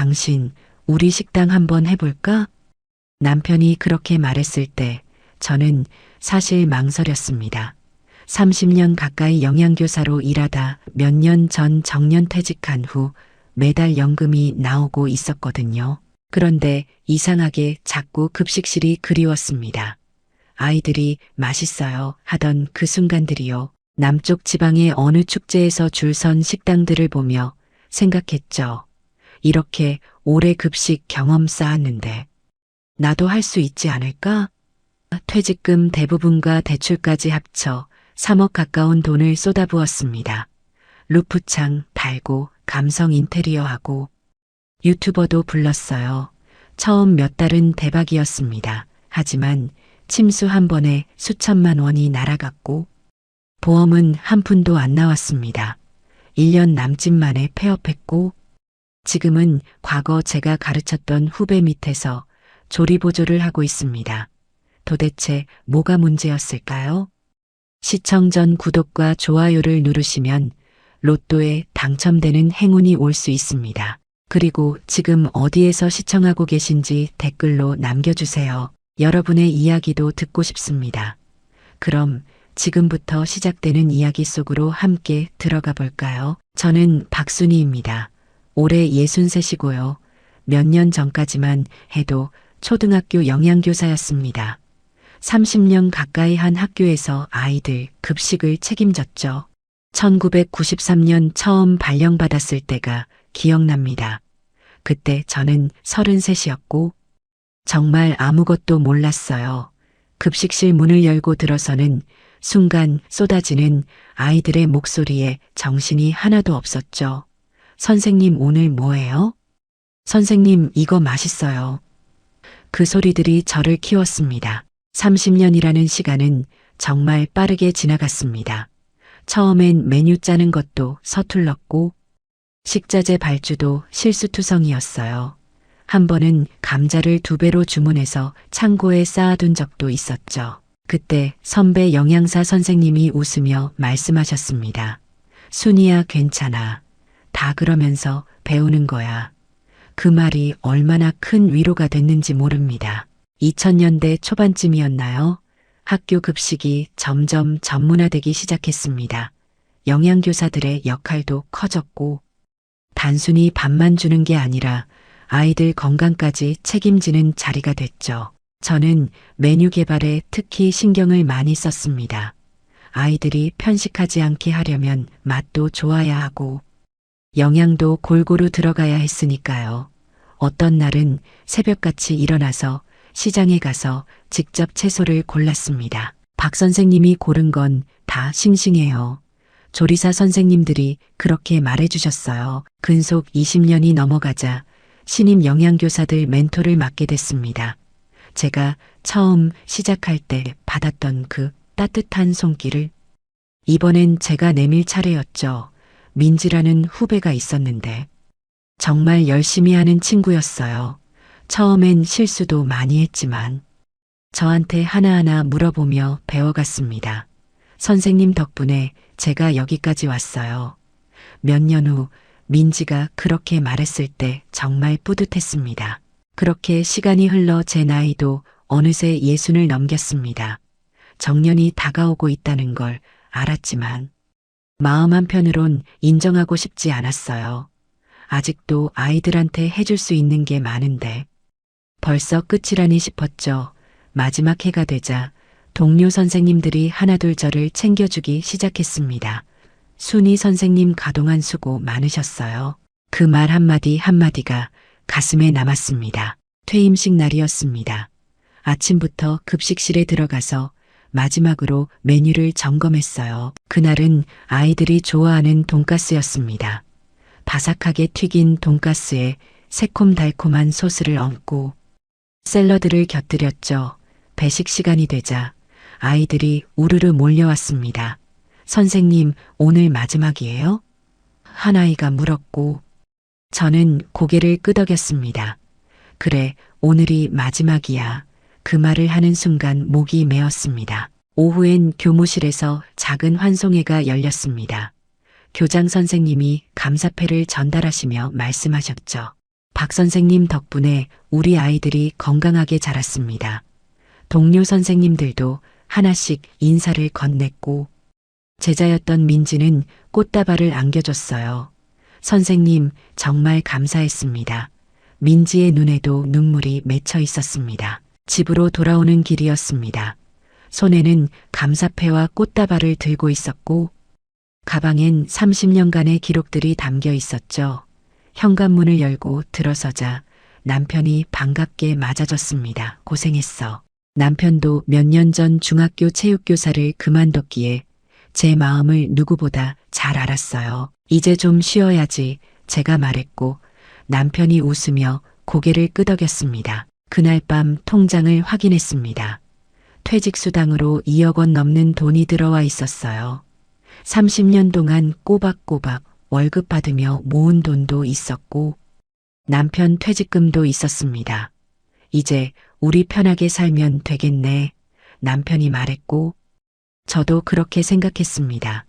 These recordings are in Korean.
당신, 우리 식당 한번 해볼까? 남편이 그렇게 말했을 때 저는 사실 망설였습니다. 30년 가까이 영양교사로 일하다 몇 년 전 정년퇴직한 후 매달 연금이 나오고 있었거든요. 그런데 이상하게 자꾸 급식실이 그리웠습니다. 아이들이 맛있어요 하던 그 순간들이요. 남쪽 지방의 어느 축제에서 줄 선 식당들을 보며 생각했죠. 이렇게 오래 급식 경험 쌓았는데 나도 할 수 있지 않을까? 퇴직금 대부분과 대출까지 합쳐 3억 가까운 돈을 쏟아부었습니다. 루프창 달고 감성 인테리어하고 유튜버도 불렀어요. 처음 몇 달은 대박이었습니다. 하지만 침수 한 번에 수천만 원이 날아갔고 보험은 한 푼도 안 나왔습니다. 1년 남짓 만에 폐업했고 지금은 과거 제가 가르쳤던 후배 밑에서 조리보조를 하고 있습니다. 도대체 뭐가 문제였을까요? 시청 전 구독과 좋아요를 누르시면 로또에 당첨되는 행운이 올 수 있습니다. 그리고 지금 어디에서 시청하고 계신지 댓글로 남겨주세요. 여러분의 이야기도 듣고 싶습니다. 그럼 지금부터 시작되는 이야기 속으로 함께 들어가 볼까요? 저는 박순희입니다. 올해 63이고요. 몇 년 전까지만 해도 초등학교 영양교사였습니다. 30년 가까이 한 학교에서 아이들 급식을 책임졌죠. 1993년 처음 발령받았을 때가 기억납니다. 그때 저는 33이었고 정말 아무것도 몰랐어요. 급식실 문을 열고 들어서는 순간 쏟아지는 아이들의 목소리에 정신이 하나도 없었죠. 선생님 오늘 뭐예요? 선생님 이거 맛있어요. 그 소리들이 저를 키웠습니다. 30년이라는 시간은 정말 빠르게 지나갔습니다. 처음엔 메뉴 짜는 것도 서툴렀고 식자재 발주도 실수투성이었어요. 한 번은 감자를 2배로 주문해서 창고에 쌓아둔 적도 있었죠. 그때 선배 영양사 선생님이 웃으며 말씀하셨습니다. 순이야 괜찮아. 다 그러면서 배우는 거야. 그 말이 얼마나 큰 위로가 됐는지 모릅니다. 2000년대 초반쯤이었나요? 학교 급식이 점점 전문화되기 시작했습니다. 영양교사들의 역할도 커졌고 단순히 밥만 주는 게 아니라 아이들 건강까지 책임지는 자리가 됐죠. 저는 메뉴 개발에 특히 신경을 많이 썼습니다. 아이들이 편식하지 않게 하려면 맛도 좋아야 하고 영양도 골고루 들어가야 했으니까요. 어떤 날은 새벽같이 일어나서 시장에 가서 직접 채소를 골랐습니다. 박 선생님이 고른 건 다 싱싱해요. 조리사 선생님들이 그렇게 말해주셨어요. 근속 20년이 넘어가자 신임 영양교사들 멘토를 맡게 됐습니다. 제가 처음 시작할 때 받았던 그 따뜻한 손길을 이번엔 제가 내밀 차례였죠. 민지라는 후배가 있었는데 정말 열심히 하는 친구였어요. 처음엔 실수도 많이 했지만 저한테 하나하나 물어보며 배워갔습니다. 선생님 덕분에 제가 여기까지 왔어요. 몇 년 후 민지가 그렇게 말했을 때 정말 뿌듯했습니다. 그렇게 시간이 흘러 제 나이도 어느새 60을 넘겼습니다. 정년이 다가오고 있다는 걸 알았지만 마음 한편으론 인정하고 싶지 않았어요. 아직도 아이들한테 해줄 수 있는 게 많은데 벌써 끝이라니 싶었죠. 마지막 해가 되자 동료 선생님들이 하나둘 저를 챙겨주기 시작했습니다. 순희 선생님 가동한 수고 많으셨어요. 그 말 한마디 한마디가 가슴에 남았습니다. 퇴임식 날이었습니다. 아침부터 급식실에 들어가서 마지막으로 메뉴를 점검했어요. 그날은 아이들이 좋아하는 돈가스였습니다. 바삭하게 튀긴 돈가스에 새콤달콤한 소스를 얹고 샐러드를 곁들였죠. 배식 시간이 되자 아이들이 우르르 몰려왔습니다. 선생님, 오늘 마지막이에요? 한 아이가 물었고 저는 고개를 끄덕였습니다. 그래, 오늘이 마지막이야. 그 말을 하는 순간 목이 메었습니다. 오후엔 교무실에서 작은 환송회가 열렸습니다. 교장 선생님이 감사패를 전달하시며 말씀하셨죠. 박 선생님 덕분에 우리 아이들이 건강하게 자랐습니다. 동료 선생님들도 하나씩 인사를 건넸고 제자였던 민지는 꽃다발을 안겨줬어요. 선생님 정말 감사했습니다. 민지의 눈에도 눈물이 맺혀 있었습니다. 집으로 돌아오는 길이었습니다. 손에는 감사패와 꽃다발을 들고 있었고 가방엔 30년간의 기록들이 담겨 있었죠. 현관문을 열고 들어서자 남편이 반갑게 맞아줬습니다. 고생했어. 남편도 몇 년 전 중학교 체육교사를 그만뒀기에 제 마음을 누구보다 잘 알았어요. 이제 좀 쉬어야지 제가 말했고 남편이 웃으며 고개를 끄덕였습니다. 그날 밤 통장을 확인했습니다. 퇴직수당으로 2억 원 넘는 돈이 들어와 있었어요. 30년 동안 꼬박꼬박 월급 받으며 모은 돈도 있었고 남편 퇴직금도 있었습니다. 이제 우리 편하게 살면 되겠네. 남편이 말했고 저도 그렇게 생각했습니다.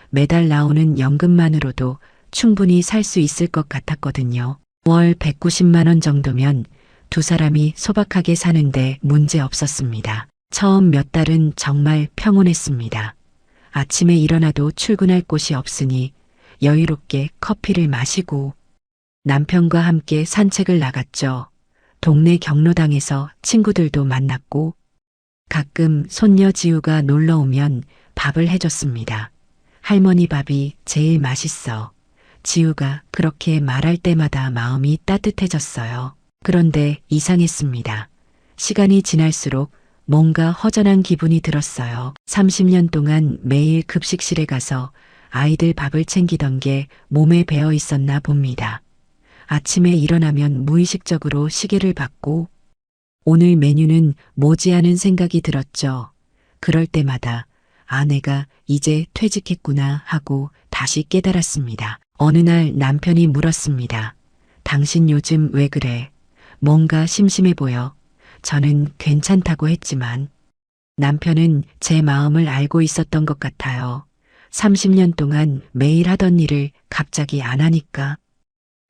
매달 나오는 연금만으로도 충분히 살 수 있을 것 같았거든요. 월 190만 원 정도면 두 사람이 소박하게 사는데 문제 없었습니다. 처음 몇 달은 정말 평온했습니다. 아침에 일어나도 출근할 곳이 없으니 여유롭게 커피를 마시고 남편과 함께 산책을 나갔죠. 동네 경로당에서 친구들도 만났고 가끔 손녀 지우가 놀러 오면 밥을 해줬습니다. 할머니 밥이 제일 맛있어. 지우가 그렇게 말할 때마다 마음이 따뜻해졌어요. 그런데 이상했습니다. 시간이 지날수록 뭔가 허전한 기분이 들었어요. 30년 동안 매일 급식실에 가서 아이들 밥을 챙기던 게 몸에 배어 있었나 봅니다. 아침에 일어나면 무의식적으로 시계를 봤고 오늘 메뉴는 뭐지 하는 생각이 들었죠. 그럴 때마다 아내가 이제 퇴직했구나 하고 다시 깨달았습니다. 어느 날 남편이 물었습니다. 당신 요즘 왜 그래? 뭔가 심심해 보여. 저는 괜찮다고 했지만 남편은 제 마음을 알고 있었던 것 같아요. 30년 동안 매일 하던 일을 갑자기 안 하니까.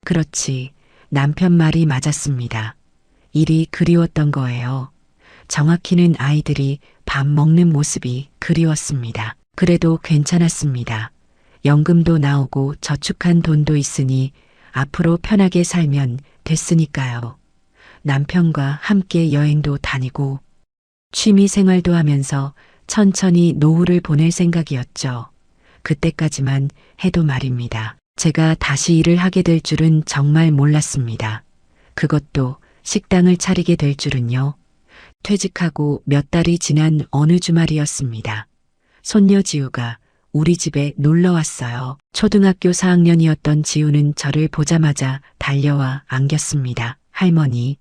그렇지. 남편 말이 맞았습니다. 일이 그리웠던 거예요. 정확히는 아이들이 밥 먹는 모습이 그리웠습니다. 그래도 괜찮았습니다. 연금도 나오고 저축한 돈도 있으니 앞으로 편하게 살면 됐으니까요. 남편과 함께 여행도 다니고 취미 생활도 하면서 천천히 노후를 보낼 생각이었죠. 그때까지만 해도 말입니다. 제가 다시 일을 하게 될 줄은 정말 몰랐습니다. 그것도 식당을 차리게 될 줄은요. 퇴직하고 몇 달이 지난 어느 주말이었습니다. 손녀 지우가 우리 집에 놀러 왔어요. 초등학교 4학년이었던 지우는 저를 보자마자 달려와 안겼습니다. 할머니.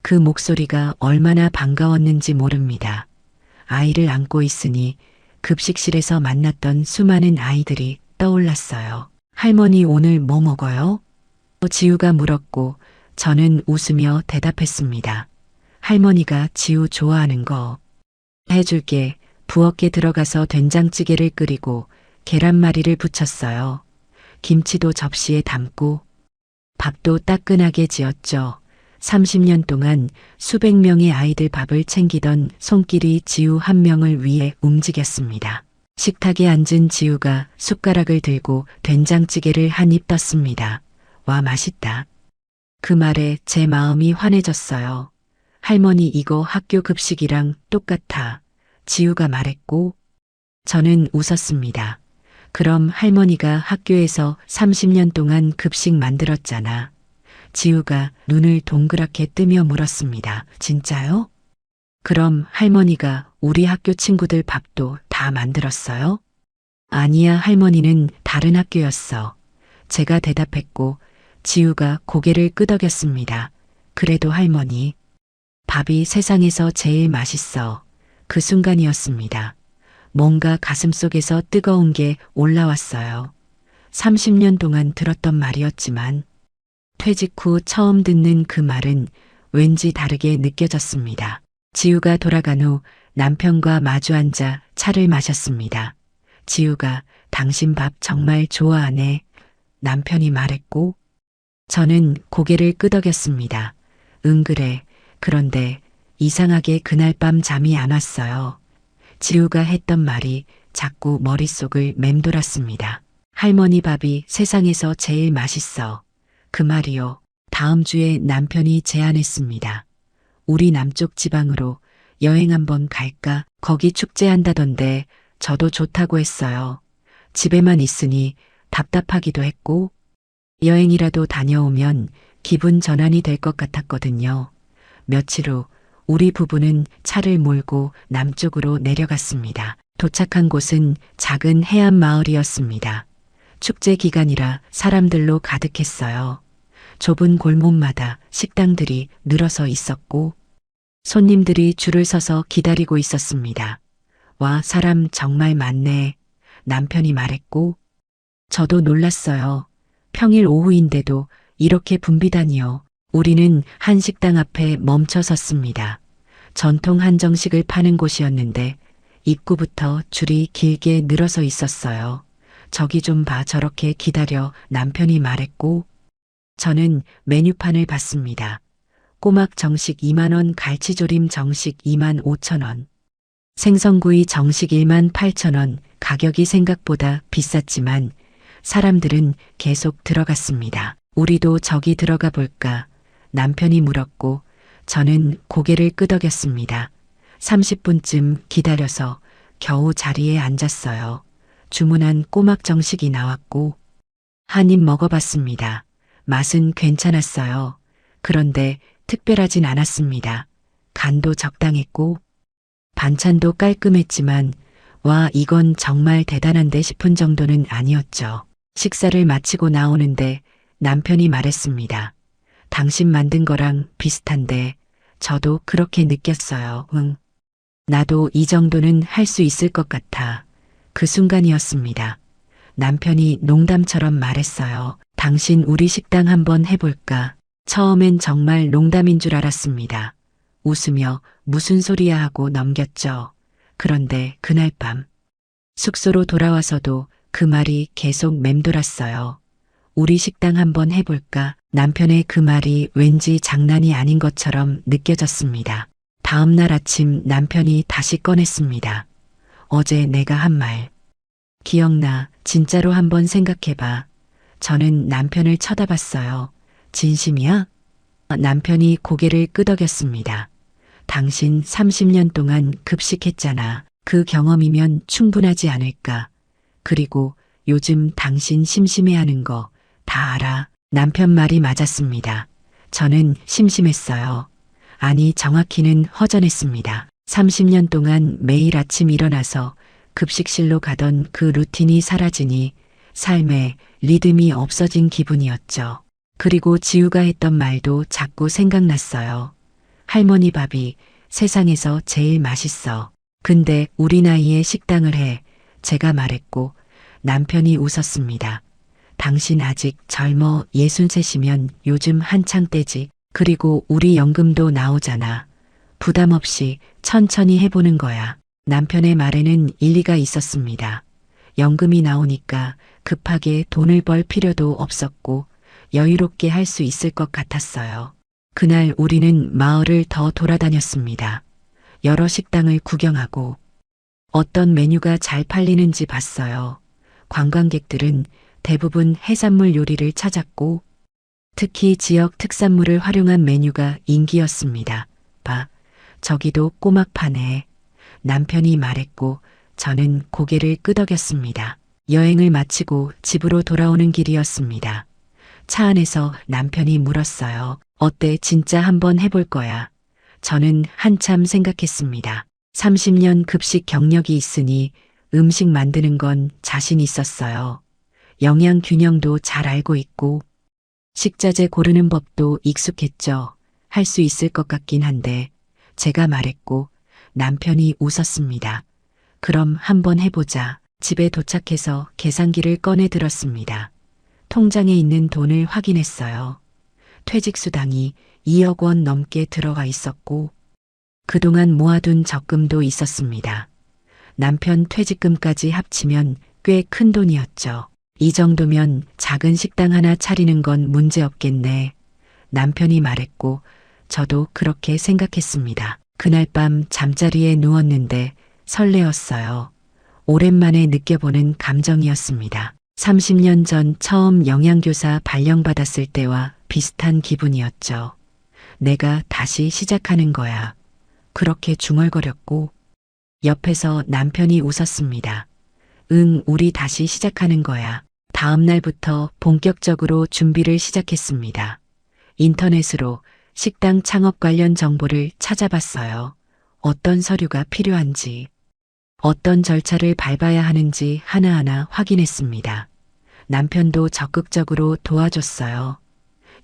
그 목소리가 얼마나 반가웠는지 모릅니다. 아이를 안고 있으니 급식실에서 만났던 수많은 아이들이 떠올랐어요. 할머니 오늘 뭐 먹어요? 지우가 물었고 저는 웃으며 대답했습니다. 할머니가 지우 좋아하는 거 해줄게. 부엌에 들어가서 된장찌개를 끓이고 계란말이를 부쳤어요. 김치도 접시에 담고 밥도 따끈하게 지었죠. 30년 동안 수백 명의 아이들 밥을 챙기던 손길이 지우 한 명을 위해 움직였습니다. 식탁에 앉은 지우가 숟가락을 들고 된장찌개를 한 입 떴습니다. 와, 맛있다. 그 말에 제 마음이 환해졌어요. 할머니 이거 학교 급식이랑 똑같아. 지우가 말했고 저는 웃었습니다. 그럼 할머니가 학교에서 30년 동안 급식 만들었잖아. 지우가 눈을 동그랗게 뜨며 물었습니다. 진짜요? 그럼 할머니가 우리 학교 친구들 밥도 다 만들었어요? 아니야, 할머니는 다른 학교였어. 제가 대답했고 지우가 고개를 끄덕였습니다. 그래도 할머니, 밥이 세상에서 제일 맛있어. 그 순간이었습니다. 뭔가 가슴속에서 뜨거운 게 올라왔어요. 30년 동안 들었던 말이었지만 퇴직 후 처음 듣는 그 말은 왠지 다르게 느껴졌습니다. 지우가 돌아간 후 남편과 마주 앉아 차를 마셨습니다. 지우가 당신 밥 정말 좋아하네. 남편이 말했고 저는 고개를 끄덕였습니다. 응, 그래. 그런데 이상하게 그날 밤 잠이 안 왔어요. 지우가 했던 말이 자꾸 머릿속을 맴돌았습니다. 할머니 밥이 세상에서 제일 맛있어. 그 말이요. 다음 주에 남편이 제안했습니다. 우리 남쪽 지방으로 여행 한번 갈까? 거기 축제한다던데 저도 좋다고 했어요. 집에만 있으니 답답하기도 했고 여행이라도 다녀오면 기분 전환이 될 것 같았거든요. 며칠 후 우리 부부는 차를 몰고 남쪽으로 내려갔습니다. 도착한 곳은 작은 해안 마을이었습니다. 축제 기간이라 사람들로 가득했어요. 좁은 골목마다 식당들이 늘어서 있었고 손님들이 줄을 서서 기다리고 있었습니다. 와, 사람 정말 많네. 남편이 말했고 저도 놀랐어요. 평일 오후인데도 이렇게 붐비다니요. 우리는 한 식당 앞에 멈춰 섰습니다. 전통 한정식을 파는 곳이었는데 입구부터 줄이 길게 늘어서 있었어요. 저기 좀 봐, 저렇게 기다려. 남편이 말했고 저는 메뉴판을 봤습니다. 꼬막 정식 2만 원, 갈치조림 정식 2만 5천 원, 생선구이 정식 1만 8천 원. 가격이 생각보다 비쌌지만 사람들은 계속 들어갔습니다. 우리도 저기 들어가 볼까? 남편이 물었고 저는 고개를 끄덕였습니다. 30분쯤 기다려서 겨우 자리에 앉았어요. 주문한 꼬막 정식이 나왔고 한 입 먹어봤습니다. 맛은 괜찮았어요. 그런데 특별하진 않았습니다. 간도 적당했고 반찬도 깔끔했지만 와, 이건 정말 대단한데 싶은 정도는 아니었죠. 식사를 마치고 나오는데 남편이 말했습니다. 당신 만든 거랑 비슷한데 저도 그렇게 느꼈어요. 응. 나도 이 정도는 할 수 있을 것 같아. 그 순간이었습니다. 남편이 농담처럼 말했어요. 당신 우리 식당 한번 해볼까? 처음엔 정말 농담인 줄 알았습니다. 웃으며 무슨 소리야 하고 넘겼죠. 그런데 그날 밤 숙소로 돌아와서도 그 말이 계속 맴돌았어요. 우리 식당 한번 해볼까? 남편의 그 말이 왠지 장난이 아닌 것처럼 느껴졌습니다. 다음 날 아침 남편이 다시 꺼냈습니다. 어제 내가 한 말. 기억나? 진짜로 한번 생각해봐. 저는 남편을 쳐다봤어요. 진심이야? 남편이 고개를 끄덕였습니다. 당신 30년 동안 급식했잖아. 그 경험이면 충분하지 않을까. 그리고 요즘 당신 심심해하는 거 다 알아. 남편 말이 맞았습니다. 저는 심심했어요. 아니, 정확히는 허전했습니다. 30년 동안 매일 아침 일어나서 급식실로 가던 그 루틴이 사라지니 삶에 리듬이 없어진 기분이었죠. 그리고 지우가 했던 말도 자꾸 생각났어요. 할머니 밥이 세상에서 제일 맛있어. 근데 우리 나이에 식당을 해. 제가 말했고 남편이 웃었습니다. 당신 아직 젊어. 63이면 요즘 한창 때지. 그리고 우리 연금도 나오잖아. 부담 없이 천천히 해보는 거야. 남편의 말에는 일리가 있었습니다. 연금이 나오니까 급하게 돈을 벌 필요도 없었고 여유롭게 할 수 있을 것 같았어요. 그날 우리는 마을을 더 돌아다녔습니다. 여러 식당을 구경하고 어떤 메뉴가 잘 팔리는지 봤어요. 관광객들은 대부분 해산물 요리를 찾았고 특히 지역 특산물을 활용한 메뉴가 인기였습니다. 봐, 저기도 꼬막 파네. 남편이 말했고 저는 고개를 끄덕였습니다. 여행을 마치고 집으로 돌아오는 길이었습니다. 차 안에서 남편이 물었어요. 어때? 진짜 한번 해볼 거야. 저는 한참 생각했습니다. 30년 급식 경력이 있으니 음식 만드는 건 자신 있었어요. 영양 균형도 잘 알고 있고 식자재 고르는 법도 익숙했죠. 할 수 있을 것 같긴 한데 제가 말했고 남편이 웃었습니다. 그럼 한번 해보자. 집에 도착해서 계산기를 꺼내 들었습니다. 통장에 있는 돈을 확인했어요. 퇴직수당이 2억 원 넘게 들어가 있었고 그동안 모아둔 적금도 있었습니다. 남편 퇴직금까지 합치면 꽤 큰 돈이었죠. 이 정도면 작은 식당 하나 차리는 건 문제 없겠네. 남편이 말했고 저도 그렇게 생각했습니다. 그날 밤 잠자리에 누웠는데 설레었어요. 오랜만에 느껴보는 감정이었습니다. 30년 전 처음 영양교사 발령받았을 때와 비슷한 기분이었죠. 내가 다시 시작하는 거야. 그렇게 중얼거렸고 옆에서 남편이 웃었습니다. 응, 우리 다시 시작하는 거야. 다음 날부터 본격적으로 준비를 시작했습니다. 인터넷으로 식당 창업 관련 정보를 찾아봤어요. 어떤 서류가 필요한지, 어떤 절차를 밟아야 하는지 하나하나 확인했습니다. 남편도 적극적으로 도와줬어요.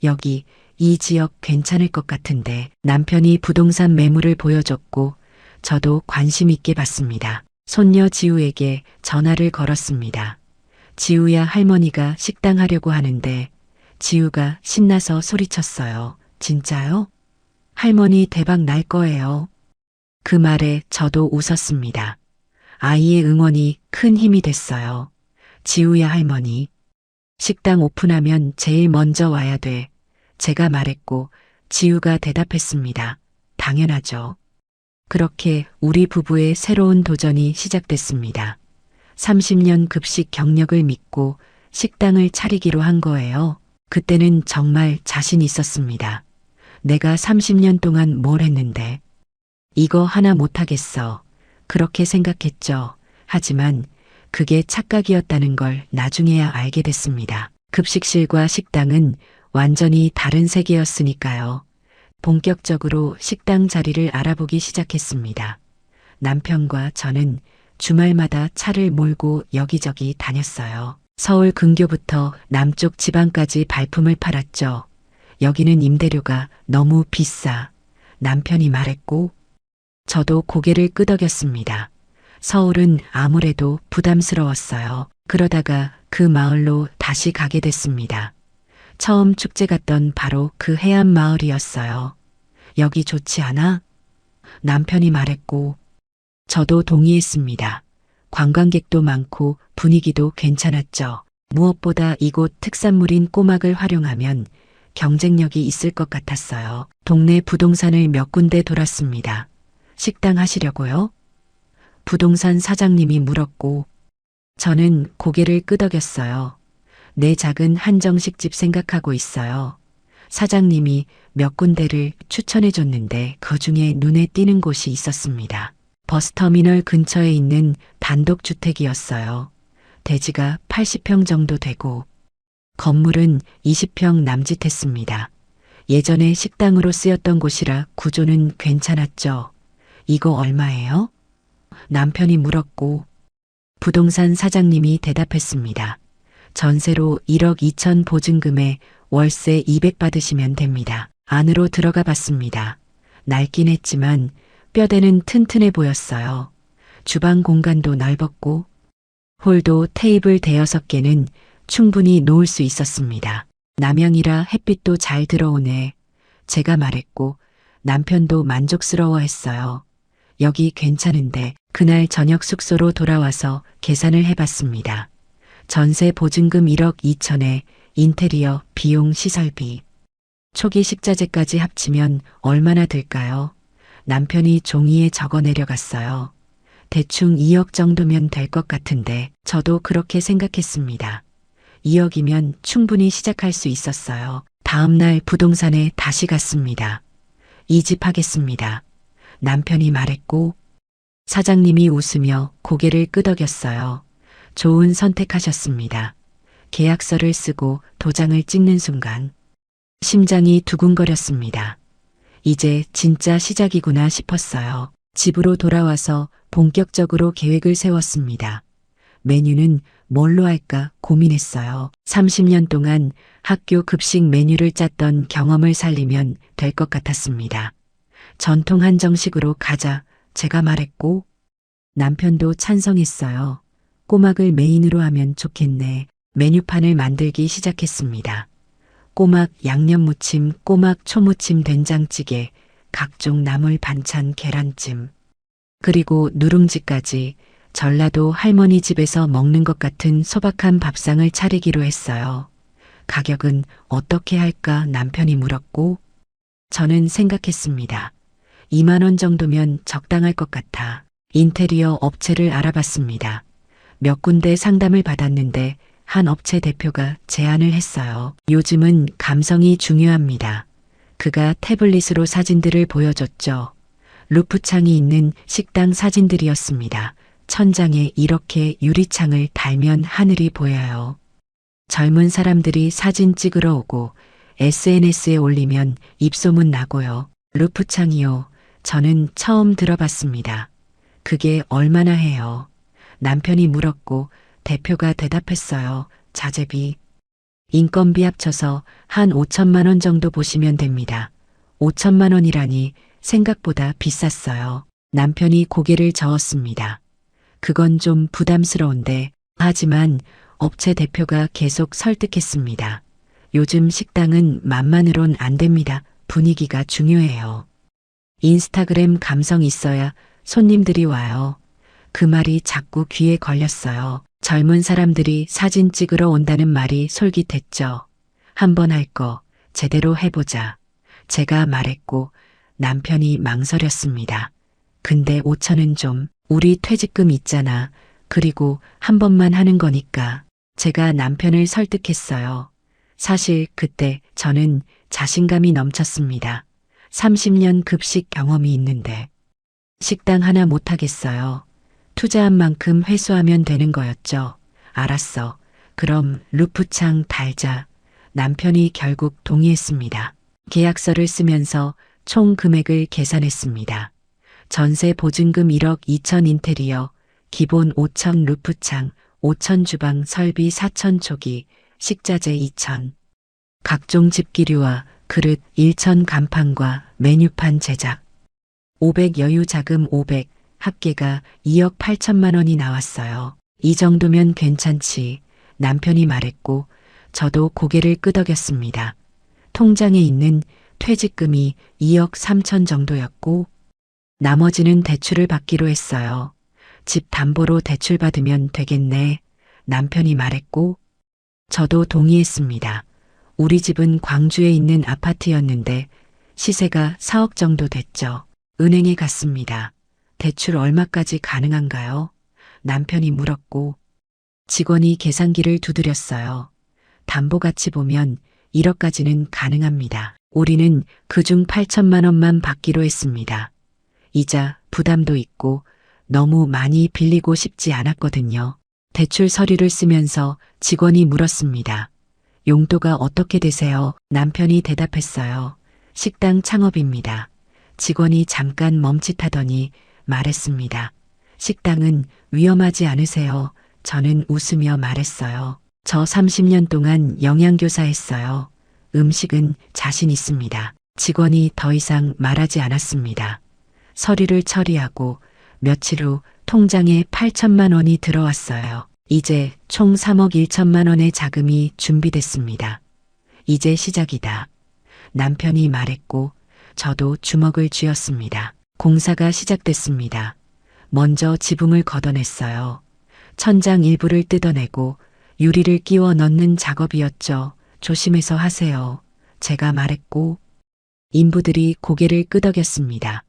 여기, 이 지역 괜찮을 것 같은데 남편이 부동산 매물을 보여줬고 저도 관심 있게 봤습니다. 손녀 지우에게 전화를 걸었습니다. 지우야 할머니가 식당 하려고 하는데 지우가 신나서 소리쳤어요. 진짜요? 할머니 대박 날 거예요. 그 말에 저도 웃었습니다. 아이의 응원이 큰 힘이 됐어요. 지우야 할머니. 식당 오픈하면 제일 먼저 와야 돼. 제가 말했고 지우가 대답했습니다. 당연하죠. 그렇게 우리 부부의 새로운 도전이 시작됐습니다. 30년 급식 경력을 믿고 식당을 차리기로 한 거예요. 그때는 정말 자신 있었습니다. 내가 30년 동안 뭘 했는데 이거 하나 못하겠어. 그렇게 생각했죠. 하지만 그게 착각이었다는 걸 나중에야 알게 됐습니다. 급식실과 식당은 완전히 다른 세계였으니까요. 본격적으로 식당 자리를 알아보기 시작했습니다. 남편과 저는 주말마다 차를 몰고 여기저기 다녔어요. 서울 근교부터 남쪽 지방까지 발품을 팔았죠. 여기는 임대료가 너무 비싸. 남편이 말했고 저도 고개를 끄덕였습니다. 서울은 아무래도 부담스러웠어요. 그러다가 그 마을로 다시 가게 됐습니다. 처음 축제 갔던 바로 그 해안 마을이었어요. 여기 좋지 않아? 남편이 말했고 저도 동의했습니다. 관광객도 많고 분위기도 괜찮았죠. 무엇보다 이곳 특산물인 꼬막을 활용하면 경쟁력이 있을 것 같았어요. 동네 부동산을 몇 군데 돌았습니다. 식당 하시려고요? 부동산 사장님이 물었고 저는 고개를 끄덕였어요. 내 작은 한정식집 생각하고 있어요. 사장님이 몇 군데를 추천해 줬는데 그중에 눈에 띄는 곳이 있었습니다. 버스터미널 근처에 있는 단독주택이었어요. 대지가 80평 정도 되고 건물은 20평 남짓했습니다. 예전에 식당으로 쓰였던 곳이라 구조는 괜찮았죠. 이거 얼마예요? 남편이 물었고 부동산 사장님이 대답했습니다. 전세로 1억 2천 보증금에 월세 200 받으시면 됩니다. 안으로 들어가 봤습니다. 낡긴 했지만 뼈대는 튼튼해 보였어요. 주방 공간도 넓었고 홀도 테이블 대여섯 개는 충분히 놓을 수 있었습니다. 남양이라 햇빛도 잘 들어오네. 제가 말했고 남편도 만족스러워했어요. 여기 괜찮은데 그날 저녁 숙소로 돌아와서 계산을 해봤습니다. 전세 보증금 1억 2천에 인테리어, 비용, 시설비, 초기 식자재까지 합치면 얼마나 들까요? 남편이 종이에 적어 내려갔어요. 대충 2억 정도면 될 것 같은데 저도 그렇게 생각했습니다. 2억이면 충분히 시작할 수 있었어요. 다음 날 부동산에 다시 갔습니다. 이 집 하겠습니다. 남편이 말했고 사장님이 웃으며 고개를 끄덕였어요. 좋은 선택하셨습니다. 계약서를 쓰고 도장을 찍는 순간 심장이 두근거렸습니다. 이제 진짜 시작이구나 싶었어요. 집으로 돌아와서 본격적으로 계획을 세웠습니다. 메뉴는 뭘로 할까 고민했어요. 30년 동안 학교 급식 메뉴를 짰던 경험을 살리면 될 것 같았습니다. 전통 한정식으로 가자 제가 말했고 남편도 찬성했어요. 꼬막을 메인으로 하면 좋겠네. 메뉴판을 만들기 시작했습니다. 꼬막 양념무침, 꼬막 초무침 된장찌개, 각종 나물 반찬 계란찜, 그리고 누룽지까지 전라도 할머니 집에서 먹는 것 같은 소박한 밥상을 차리기로 했어요. 가격은 어떻게 할까 남편이 물었고, 저는 생각했습니다. 2만 원 정도면 적당할 것 같아. 인테리어 업체를 알아봤습니다. 몇 군데 상담을 받았는데 한 업체 대표가 제안을 했어요. 요즘은 감성이 중요합니다. 그가 태블릿으로 사진들을 보여줬죠. 루프창이 있는 식당 사진들이었습니다. 천장에 이렇게 유리창을 달면 하늘이 보여요. 젊은 사람들이 사진 찍으러 오고 SNS에 올리면 입소문 나고요. 루프창이요. 저는 처음 들어봤습니다. 그게 얼마나 해요? 남편이 물었고 대표가 대답했어요. 자재비, 인건비 합쳐서 한 5천만 원 정도 보시면 됩니다. 5천만 원이라니 생각보다 비쌌어요. 남편이 고개를 저었습니다. 그건 좀 부담스러운데, 하지만 업체 대표가 계속 설득했습니다. 요즘 식당은 만만으론 안 됩니다. 분위기가 중요해요. 인스타그램 감성 있어야 손님들이 와요. 그 말이 자꾸 귀에 걸렸어요. 젊은 사람들이 사진 찍으러 온다는 말이 솔깃했죠. 한번 할 거 제대로 해보자. 제가 말했고 남편이 망설였습니다. 근데 5천은 좀, 우리 퇴직금 있잖아. 그리고 한 번만 하는 거니까. 제가 남편을 설득했어요. 사실 그때 저는 자신감이 넘쳤습니다. 30년 급식 경험이 있는데 식당 하나 못하겠어요. 투자한 만큼 회수하면 되는 거였죠. 알았어. 그럼 루프창 달자. 남편이 결국 동의했습니다. 계약서를 쓰면서 총 금액을 계산했습니다. 전세 보증금 1억 2천 인테리어, 기본 5천 루프창, 5천 주방 설비 4천 초기, 식자재 2천. 각종 집기류와 그릇 1천 간판과 메뉴판 제작. 500 여유 자금 500, 합계가 2억 8천만 원이 나왔어요. 이 정도면 괜찮지. 남편이 말했고 저도 고개를 끄덕였습니다. 통장에 있는 퇴직금이 2억 3천 정도였고 나머지는 대출을 받기로 했어요. 집 담보로 대출 받으면 되겠네. 남편이 말했고 저도 동의했습니다. 우리 집은 광주에 있는 아파트였는데 시세가 4억 정도 됐죠. 은행에 갔습니다. 대출 얼마까지 가능한가요? 남편이 물었고 직원이 계산기를 두드렸어요. 담보가치 보면 1억까지는 가능합니다. 우리는 그중 8천만 원만 받기로 했습니다. 이자 부담도 있고 너무 많이 빌리고 싶지 않았거든요. 대출 서류를 쓰면서 직원이 물었습니다. 용도가 어떻게 되세요? 남편이 대답했어요. 식당 창업입니다. 직원이 잠깐 멈칫하더니 말했습니다. 식당은 위험하지 않으세요? 저는 웃으며 말했어요. 저 30년 동안 영양교사 했어요. 음식은 자신 있습니다. 직원이 더 이상 말하지 않았습니다. 서류를 처리하고 며칠 후 통장에 8천만 원이 들어왔어요. 이제 총 3억 1천만 원의 자금이 준비됐습니다. 이제 시작이다. 남편이 말했고 저도 주먹을 쥐었습니다. 공사가 시작됐습니다. 먼저 지붕을 걷어냈어요. 천장 일부를 뜯어내고 유리를 끼워 넣는 작업이었죠. 조심해서 하세요. 제가 말했고 인부들이 고개를 끄덕였습니다.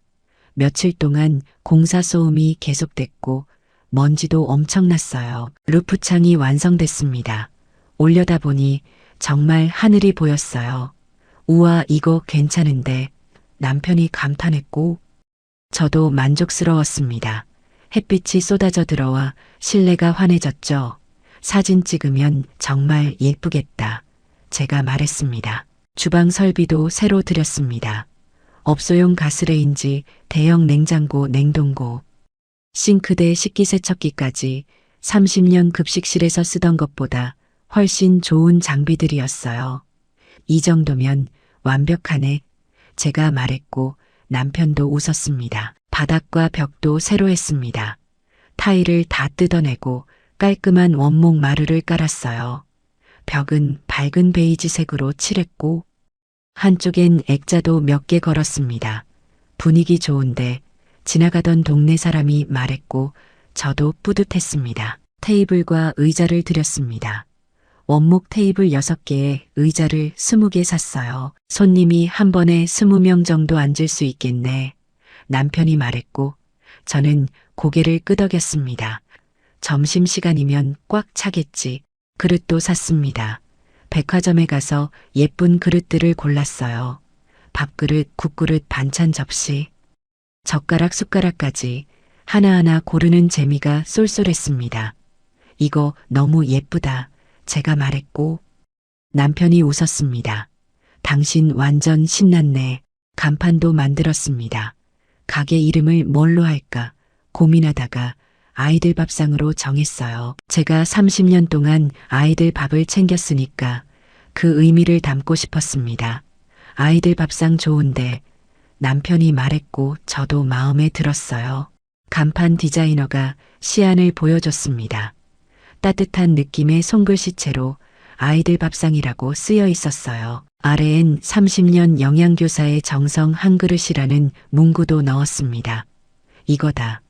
며칠 동안 공사 소음이 계속됐고 먼지도 엄청났어요. 루프창이 완성됐습니다. 올려다보니 정말 하늘이 보였어요. 우와, 이거 괜찮은데. 남편이 감탄했고 저도 만족스러웠습니다. 햇빛이 쏟아져 들어와 실내가 환해졌죠. 사진 찍으면 정말 예쁘겠다. 제가 말했습니다. 주방 설비도 새로 들였습니다. 업소용 가스레인지, 대형 냉장고, 냉동고, 싱크대, 식기세척기까지 30년 급식실에서 쓰던 것보다 훨씬 좋은 장비들이었어요. 이 정도면 완벽하네. 제가 말했고 남편도 웃었습니다. 바닥과 벽도 새로 했습니다. 타일을 다 뜯어내고 깔끔한 원목 마루를 깔았어요. 벽은 밝은 베이지색으로 칠했고 한쪽엔 액자도 몇 개 걸었습니다. 분위기 좋은데 지나가던 동네 사람이 말했고 저도 뿌듯했습니다. 테이블과 의자를 드렸습니다. 원목 테이블 6개에 의자를 20개 샀어요. 손님이 한 번에 20명 정도 앉을 수 있겠네. 남편이 말했고 저는 고개를 끄덕였습니다. 점심시간이면 꽉 차겠지. 그릇도 샀습니다. 백화점에 가서 예쁜 그릇들을 골랐어요. 밥그릇, 국그릇, 반찬 접시, 젓가락, 숟가락까지 하나하나 고르는 재미가 쏠쏠했습니다. 이거 너무 예쁘다. 제가 말했고 남편이 웃었습니다. 당신 완전 신났네. 간판도 만들었습니다. 가게 이름을 뭘로 할까 고민하다가 아이들 밥상으로 정했어요. 제가 30년 동안 아이들 밥을 챙겼으니까 그 의미를 담고 싶었습니다. 아이들 밥상 좋은데 남편이 말했고 저도 마음에 들었어요. 간판 디자이너가 시안을 보여줬습니다. 따뜻한 느낌의 손글씨체로 아이들 밥상이라고 쓰여 있었어요. 아래엔 30년 영양교사의 정성 한 그릇이라는 문구도 넣었습니다. 이거다.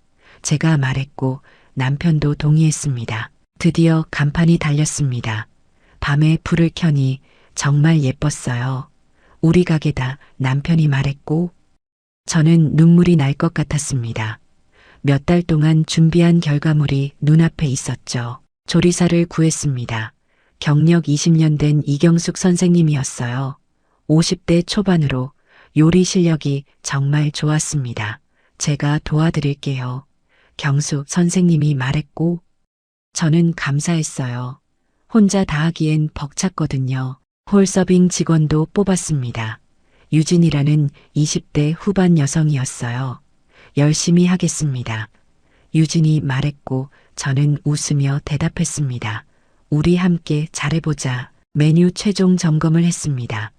제가 말했고 남편도 동의했습니다. 드디어 간판이 달렸습니다. 밤에 불을 켜니 정말 예뻤어요. 우리 가게다. 남편이 말했고 저는 눈물이 날 것 같았습니다. 몇 달 동안 준비한 결과물이 눈앞에 있었죠. 조리사를 구했습니다. 경력 20년 된 이경숙 선생님이었어요. 50대 초반으로 요리 실력이 정말 좋았습니다. 제가 도와드릴게요. 경숙 선생님이 말했고 저는 감사했어요. 혼자 다 하기엔 벅찼거든요. 홀서빙 직원도 뽑았습니다. 유진이라는 20대 후반 여성이었어요. 열심히 하겠습니다. 유진이 말했고 저는 웃으며 대답했습니다. 우리 함께 잘해보자. 메뉴 최종 점검을 했습니다.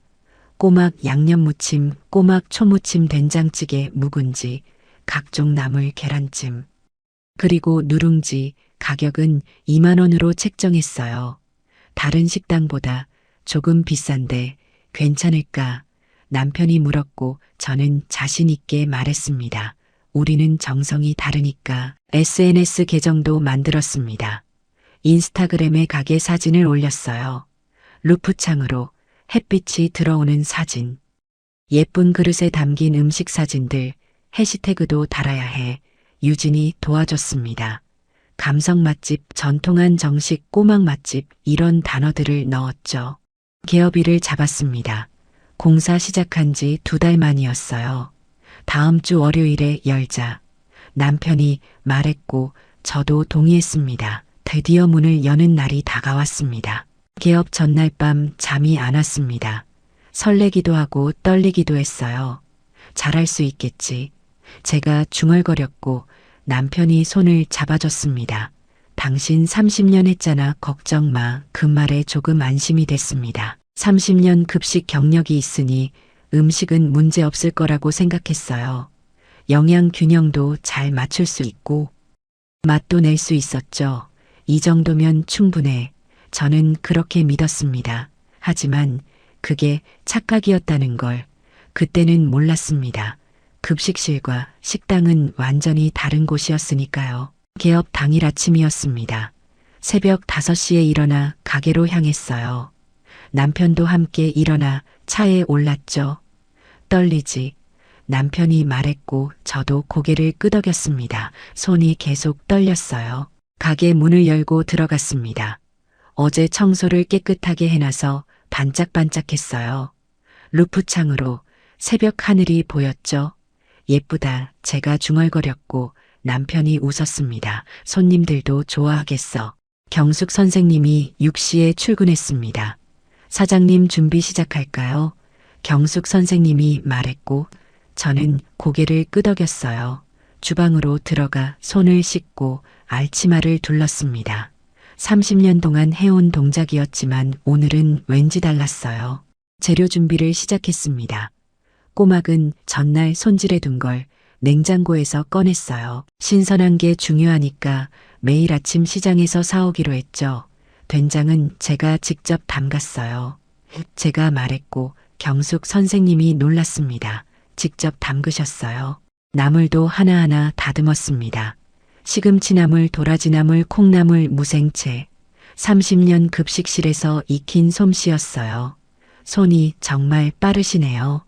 꼬막 양념무침, 꼬막 초무침 된장찌개 묵은지, 각종 나물 계란찜, 그리고 누룽지. 가격은 2만 원으로 책정했어요. 다른 식당보다 조금 비싼데 괜찮을까? 남편이 물었고 저는 자신 있게 말했습니다. 우리는 정성이 다르니까. SNS 계정도 만들었습니다. 인스타그램에 가게 사진을 올렸어요. 루프창으로 햇빛이 들어오는 사진, 예쁜 그릇에 담긴 음식 사진들, 해시태그도 달아야 해. 유진이 도와줬습니다. 감성 맛집, 전통한 정식, 꼬막 맛집 이런 단어들을 넣었죠. 개업일을 잡았습니다. 공사 시작한 지 2달 만이었어요. 다음 주 월요일에 열자. 남편이 말했고 저도 동의했습니다. 드디어 문을 여는 날이 다가왔습니다. 개업 전날 밤 잠이 안 왔습니다. 설레기도 하고 떨리기도 했어요. 잘할 수 있겠지. 제가 중얼거렸고 남편이 손을 잡아줬습니다. 당신 30년 했잖아. 걱정 마. 그 말에 조금 안심이 됐습니다. 30년 급식 경력이 있으니 음식은 문제 없을 거라고 생각했어요. 영양 균형도 잘 맞출 수 있고 맛도 낼 수 있었죠. 이 정도면 충분해. 저는 그렇게 믿었습니다. 하지만 그게 착각이었다는 걸 그때는 몰랐습니다. 급식실과 식당은 완전히 다른 곳이었으니까요. 개업 당일 아침이었습니다. 새벽 5시에 일어나 가게로 향했어요. 남편도 함께 일어나 차에 올랐죠. 떨리지. 남편이 말했고 저도 고개를 끄덕였습니다. 손이 계속 떨렸어요. 가게 문을 열고 들어갔습니다. 어제 청소를 깨끗하게 해놔서 반짝반짝했어요. 루프창으로 새벽 하늘이 보였죠. 예쁘다. 제가 중얼거렸고 남편이 웃었습니다. 손님들도 좋아하겠어. 경숙 선생님이 6시에 출근했습니다. 사장님 준비 시작할까요? 경숙 선생님이 말했고 저는 고개를 끄덕였어요. 주방으로 들어가 손을 씻고 알치마를 둘렀습니다. 30년 동안 해온 동작이었지만 오늘은 왠지 달랐어요. 재료 준비를 시작했습니다. 꼬막은 전날 손질해 둔 걸 냉장고에서 꺼냈어요. 신선한 게 중요하니까 매일 아침 시장에서 사오기로 했죠. 된장은 제가 직접 담갔어요. 제가 말했고 경숙 선생님이 놀랐습니다. 직접 담그셨어요. 나물도 하나하나 다듬었습니다. 시금치나물, 도라지나물, 콩나물, 무생채. 30년 급식실에서 익힌 솜씨였어요. 손이 정말 빠르시네요.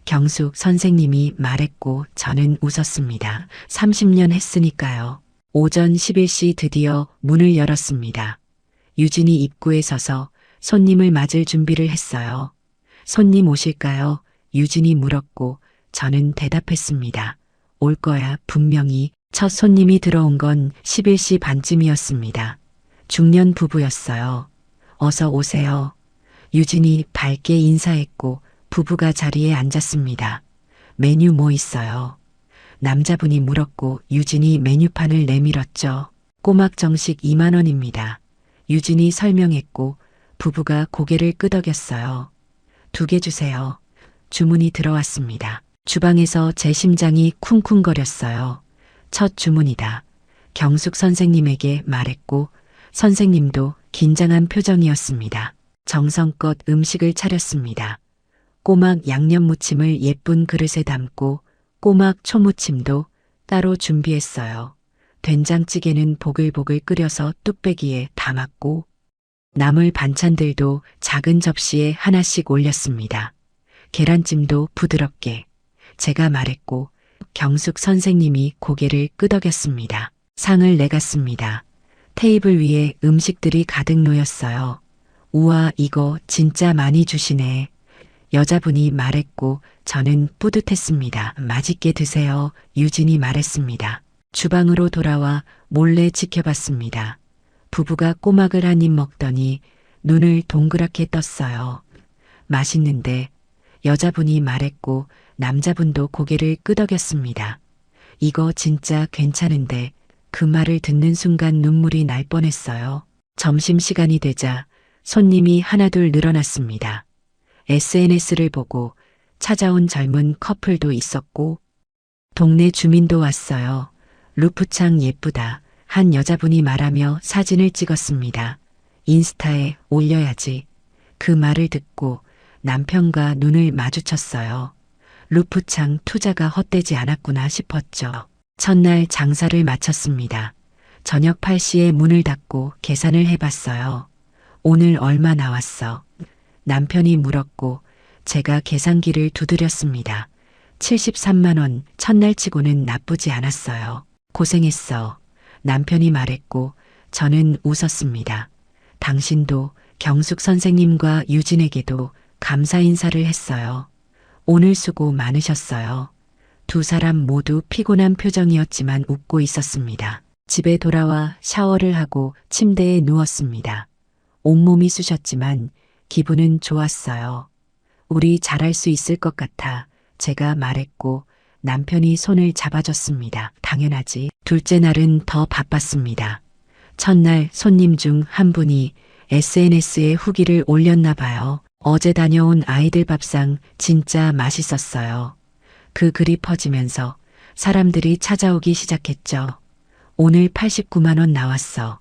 경숙 선생님이 말했고 저는 웃었습니다. 30년 했으니까요. 오전 11시 드디어 문을 열었습니다. 유진이 입구에 서서 손님을 맞을 준비를 했어요. 손님 오실까요? 유진이 물었고 저는 대답했습니다. 올 거야, 분명히. 첫 손님이 들어온 건 11시 반쯤이었습니다. 중년 부부였어요. 어서 오세요. 유진이 밝게 인사했고 부부가 자리에 앉았습니다. 메뉴 뭐 있어요? 남자분이 물었고 유진이 메뉴판을 내밀었죠. 꼬막 정식 2만 원입니다. 유진이 설명했고 부부가 고개를 끄덕였어요. 2개 주세요. 주문이 들어왔습니다. 주방에서 제 심장이 쿵쿵거렸어요. 첫 주문이다. 경숙 선생님에게 말했고 선생님도 긴장한 표정이었습니다. 정성껏 음식을 차렸습니다. 꼬막 양념무침을 예쁜 그릇에 담고 꼬막 초무침도 따로 준비했어요. 된장찌개는 보글보글 끓여서 뚝배기에 담았고 나물 반찬들도 작은 접시에 하나씩 올렸습니다. 계란찜도 부드럽게. 제가 말했고 경숙 선생님이 고개를 끄덕였습니다. 상을 내갔습니다. 테이블 위에 음식들이 가득 놓였어요. 우와, 이거 진짜 많이 주시네. 여자분이 말했고 저는 뿌듯했습니다. 맛있게 드세요. 유진이 말했습니다. 주방으로 돌아와 몰래 지켜봤습니다. 부부가 꼬막을 한 입 먹더니 눈을 동그랗게 떴어요. 맛있는데 여자분이 말했고 남자분도 고개를 끄덕였습니다. 이거 진짜 괜찮은데 그 말을 듣는 순간 눈물이 날 뻔했어요. 점심시간이 되자 손님이 하나둘 늘어났습니다. SNS를 보고 찾아온 젊은 커플도 있었고 동네 주민도 왔어요. 루프창 예쁘다. 한 여자분이 말하며 사진을 찍었습니다. 인스타에 올려야지. 그 말을 듣고 남편과 눈을 마주쳤어요. 루프창 투자가 헛되지 않았구나 싶었죠. 첫날 장사를 마쳤습니다. 저녁 8시에 문을 닫고 계산을 해봤어요. 오늘 얼마 나왔어? 남편이 물었고 제가 계산기를 두드렸습니다. 73만 원, 첫날 치고는 나쁘지 않았어요. 고생했어. 남편이 말했고 저는 웃었습니다. 당신도 경숙 선생님과 유진에게도 감사 인사를 했어요. 오늘 수고 많으셨어요. 두 사람 모두 피곤한 표정이었지만 웃고 있었습니다. 집에 돌아와 샤워를 하고 침대에 누웠습니다. 온몸이 쑤셨지만 기분은 좋았어요. 우리 잘할 수 있을 것 같아 제가 말했고 남편이 손을 잡아줬습니다. 당연하지. 둘째 날은 더 바빴습니다. 첫날 손님 중 한 분이 SNS에 후기를 올렸나 봐요. 어제 다녀온 아이들 밥상 진짜 맛있었어요. 그 글이 퍼지면서 사람들이 찾아오기 시작했죠. 오늘 89만 원 나왔어.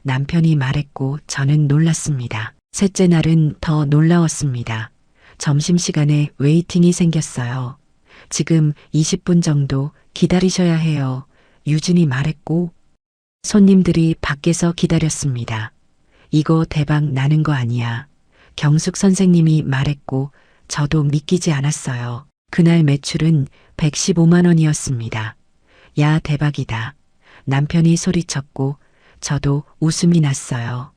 남편이 말했고 저는 놀랐습니다. 셋째 날은 더 놀라웠습니다. 점심시간에 웨이팅이 생겼어요. 지금 20분 정도 기다리셔야 해요. 유진이 말했고 손님들이 밖에서 기다렸습니다. 이거 대박 나는 거 아니야. 경숙 선생님이 말했고 저도 믿기지 않았어요. 그날 매출은 115만 원이었습니다. 야, 대박이다. 남편이 소리쳤고 저도 웃음이 났어요.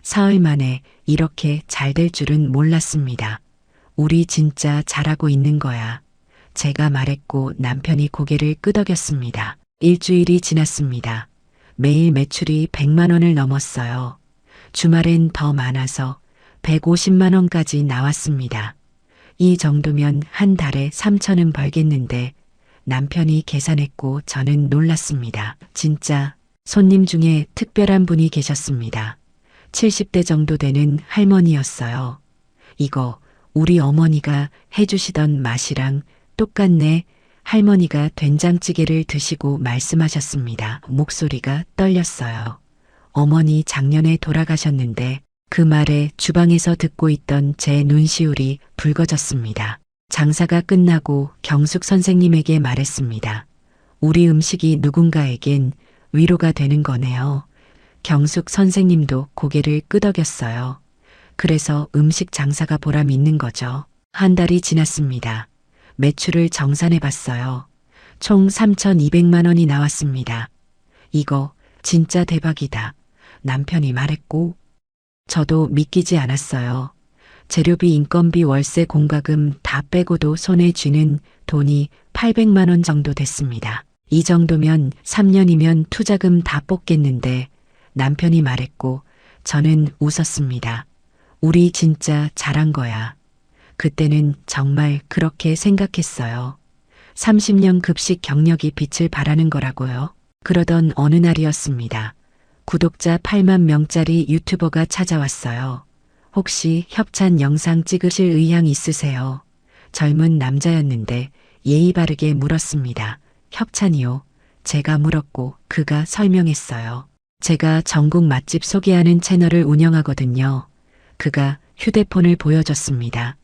사흘 만에 이렇게 잘 될 줄은 몰랐습니다. 우리 진짜 잘하고 있는 거야. 제가 말했고 남편이 고개를 끄덕였습니다. 일주일이 지났습니다. 매일 매출이 100만 원을 넘었어요. 주말엔 더 많아서 150만 원까지 나왔습니다. 이 정도면 한 달에 3천은 벌겠는데 남편이 계산했고 저는 놀랐습니다. 진짜 손님 중에 특별한 분이 계셨습니다. 70대 정도 되는 할머니였어요. 이거 우리 어머니가 해주시던 맛이랑 똑같네. 할머니가 된장찌개를 드시고 말씀하셨습니다. 목소리가 떨렸어요. 어머니 작년에 돌아가셨는데 그 말에 주방에서 듣고 있던 제 눈시울이 붉어졌습니다. 장사가 끝나고 경숙 선생님에게 말했습니다. 우리 음식이 누군가에겐 위로가 되는 거네요. 경숙 선생님도 고개를 끄덕였어요. 그래서 음식 장사가 보람 있는 거죠. 한 달이 지났습니다. 매출을 정산해 봤어요. 총 3,200만 원이 나왔습니다. 이거 진짜 대박이다. 남편이 말했고, 저도 믿기지 않았어요. 재료비, 인건비, 월세, 공과금 다 빼고도 손에 쥐는 돈이 800만 원 정도 됐습니다. 이 정도면 3년이면 투자금 다 뽑겠는데 남편이 말했고 저는 웃었습니다. 우리 진짜 잘한 거야. 그때는 정말 그렇게 생각했어요. 30년 급식 경력이 빛을 발하는 거라고요. 그러던 어느 날이었습니다. 구독자 8만 명짜리 유튜버가 찾아왔어요. 혹시 협찬 영상 찍으실 의향 있으세요? 젊은 남자였는데 예의 바르게 물었습니다. 협찬이요? 제가 물었고 그가 설명했어요. 제가 전국 맛집 소개하는 채널을 운영하거든요. 그가 휴대폰을 보여줬습니다.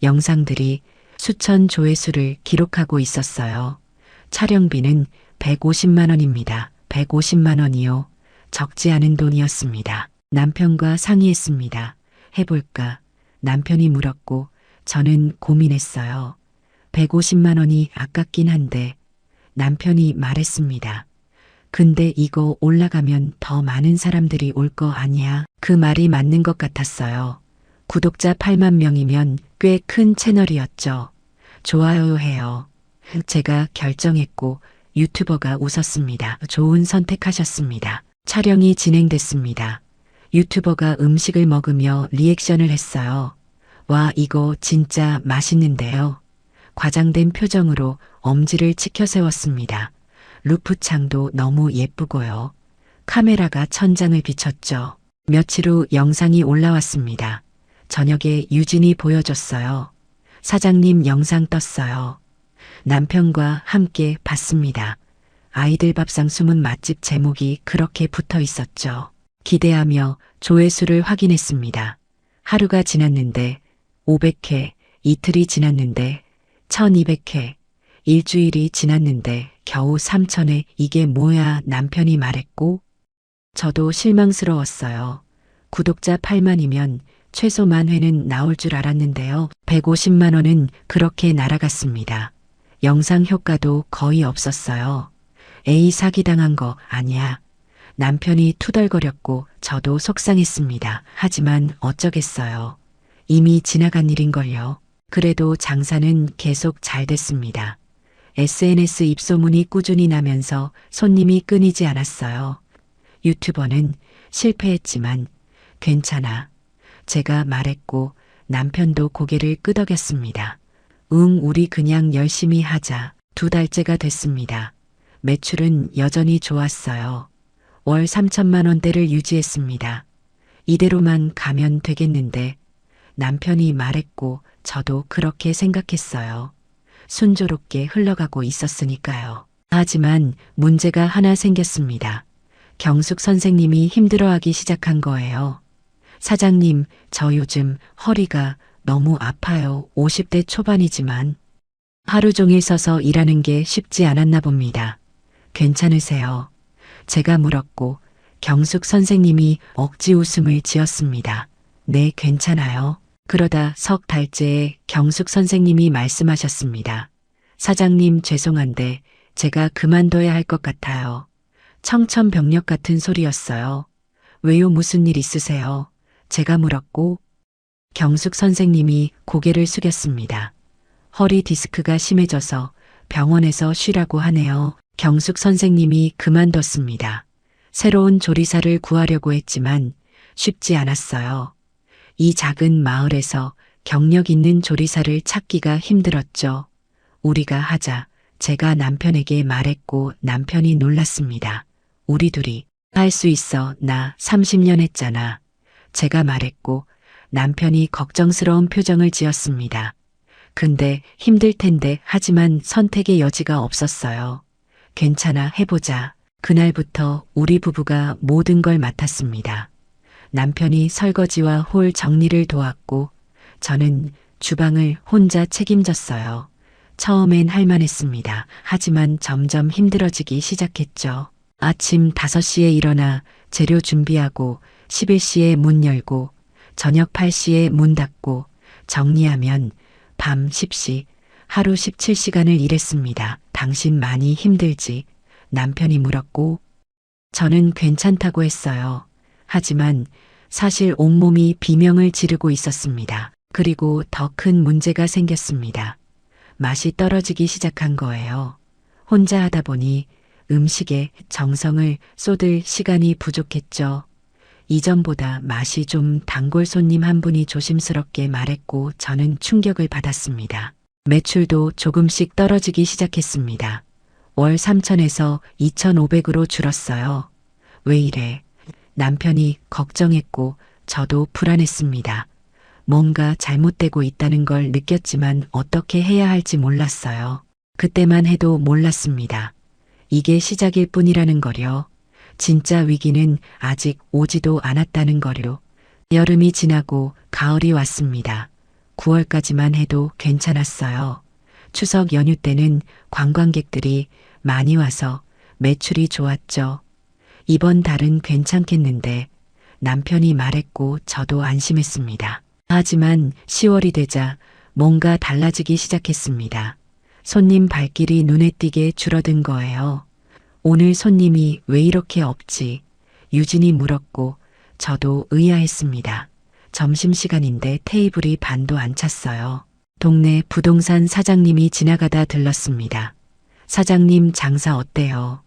영상들이 수천 조회수를 기록하고 있었어요. 촬영비는 150만 원입니다. 150만 원이요. 적지 않은 돈이었습니다. 남편과 상의했습니다. 해볼까? 남편이 물었고 저는 고민했어요. 150만 원이 아깝긴 한데 남편이 말했습니다. 근데 이거 올라가면 더 많은 사람들이 올 거 아니야? 그 말이 맞는 것 같았어요. 구독자 8만 명이면 꽤 큰 채널이었죠. 좋아요 해요. 제가 결정했고 유튜버가 웃었습니다. 좋은 선택하셨습니다. 촬영이 진행됐습니다. 유튜버가 음식을 먹으며 리액션을 했어요. 와, 이거 진짜 맛있는데요. 과장된 표정으로 엄지를 치켜 세웠습니다. 루프창도 너무 예쁘고요. 카메라가 천장을 비췄죠. 며칠 후 영상이 올라왔습니다. 저녁에 유진이 보여줬어요. 사장님 영상 떴어요. 남편과 함께 봤습니다. 아이들 밥상 숨은 맛집 제목이 그렇게 붙어 있었죠. 기대하며 조회수를 확인했습니다. 하루가 지났는데 500회, 이틀이 지났는데 1200회, 일주일이 지났는데 겨우 3000회. 이게 뭐야? 남편이 말했고 저도 실망스러웠어요. 구독자 8만이면 최소 10,000회는 나올 줄 알았는데요. 150만 원은 그렇게 날아갔습니다. 영상 효과도 거의 없었어요. 에이, 사기당한 거 아니야. 남편이 투덜거렸고 저도 속상했습니다. 하지만 어쩌겠어요. 이미 지나간 일인걸요. 그래도 장사는 계속 잘 됐습니다. SNS 입소문이 꾸준히 나면서 손님이 끊이지 않았어요. 유튜버는 실패했지만 괜찮아. 제가 말했고 남편도 고개를 끄덕였습니다. 응, 우리 그냥 열심히 하자. 2달째가 됐습니다. 매출은 여전히 좋았어요. 월 3천만 원대를 유지했습니다. 이대로만 가면 되겠는데 남편이 말했고 저도 그렇게 생각했어요. 순조롭게 흘러가고 있었으니까요. 하지만 문제가 하나 생겼습니다. 경숙 선생님이 힘들어하기 시작한 거예요. 사장님, 저 요즘 허리가 너무 아파요. 50대 초반이지만 하루 종일 서서 일하는 게 쉽지 않았나 봅니다. 괜찮으세요? 제가 물었고 경숙 선생님이 억지 웃음을 지었습니다. 네, 괜찮아요. 그러다 석 달째에 경숙 선생님이 말씀하셨습니다. 사장님, 죄송한데 제가 그만둬야 할 것 같아요. 청천벽력 같은 소리였어요. 왜요? 무슨 일 있으세요? 제가 물었고 경숙 선생님이 고개를 숙였습니다. 허리 디스크가 심해져서 병원에서 쉬라고 하네요. 경숙 선생님이 그만뒀습니다. 새로운 조리사를 구하려고 했지만 쉽지 않았어요. 이 작은 마을에서 경력 있는 조리사를 찾기가 힘들었죠. 우리가 하자. 제가 남편에게 말했고 남편이 놀랐습니다. 우리 둘이 할 수 있어. 나 30년 했잖아. 제가 말했고 남편이 걱정스러운 표정을 지었습니다. 근데 힘들 텐데. 하지만 선택의 여지가 없었어요. 괜찮아, 해보자. 그날부터 우리 부부가 모든 걸 맡았습니다. 남편이 설거지와 홀 정리를 도왔고 저는 주방을 혼자 책임졌어요. 처음엔 할만했습니다. 하지만 점점 힘들어지기 시작했죠. 아침 5시에 일어나 재료 준비하고 11시에 문 열고 저녁 8시에 문 닫고 정리하면 밤 10시, 하루 17시간을 일했습니다. 당신 많이 힘들지? 남편이 물었고 저는 괜찮다고 했어요. 하지만 사실 온몸이 비명을 지르고 있었습니다. 그리고 더 큰 문제가 생겼습니다. 맛이 떨어지기 시작한 거예요. 혼자 하다 보니 음식에 정성을 쏟을 시간이 부족했죠. 이전보다 맛이 좀 단골 손님 한 분이 조심스럽게 말했고 저는 충격을 받았습니다. 매출도 조금씩 떨어지기 시작했습니다. 월 3,000에서 2,500으로 줄었어요. 왜 이래? 남편이 걱정했고 저도 불안했습니다. 뭔가 잘못되고 있다는 걸 느꼈지만 어떻게 해야 할지 몰랐어요. 그때만 해도 몰랐습니다. 이게 시작일 뿐이라는 거려. 진짜 위기는 아직 오지도 않았다는 거려. 여름이 지나고 가을이 왔습니다. 9월까지만 해도 괜찮았어요. 추석 연휴 때는 관광객들이 많이 와서 매출이 좋았죠. 이번 달은 괜찮겠는데 남편이 말했고 저도 안심했습니다. 하지만 10월이 되자 뭔가 달라지기 시작했습니다. 손님 발길이 눈에 띄게 줄어든 거예요. 오늘 손님이 왜 이렇게 없지? 유진이 물었고 저도 의아했습니다. 점심시간인데 테이블이 반도 안 찼어요. 동네 부동산 사장님이 지나가다 들렀습니다. 사장님 장사 어때요?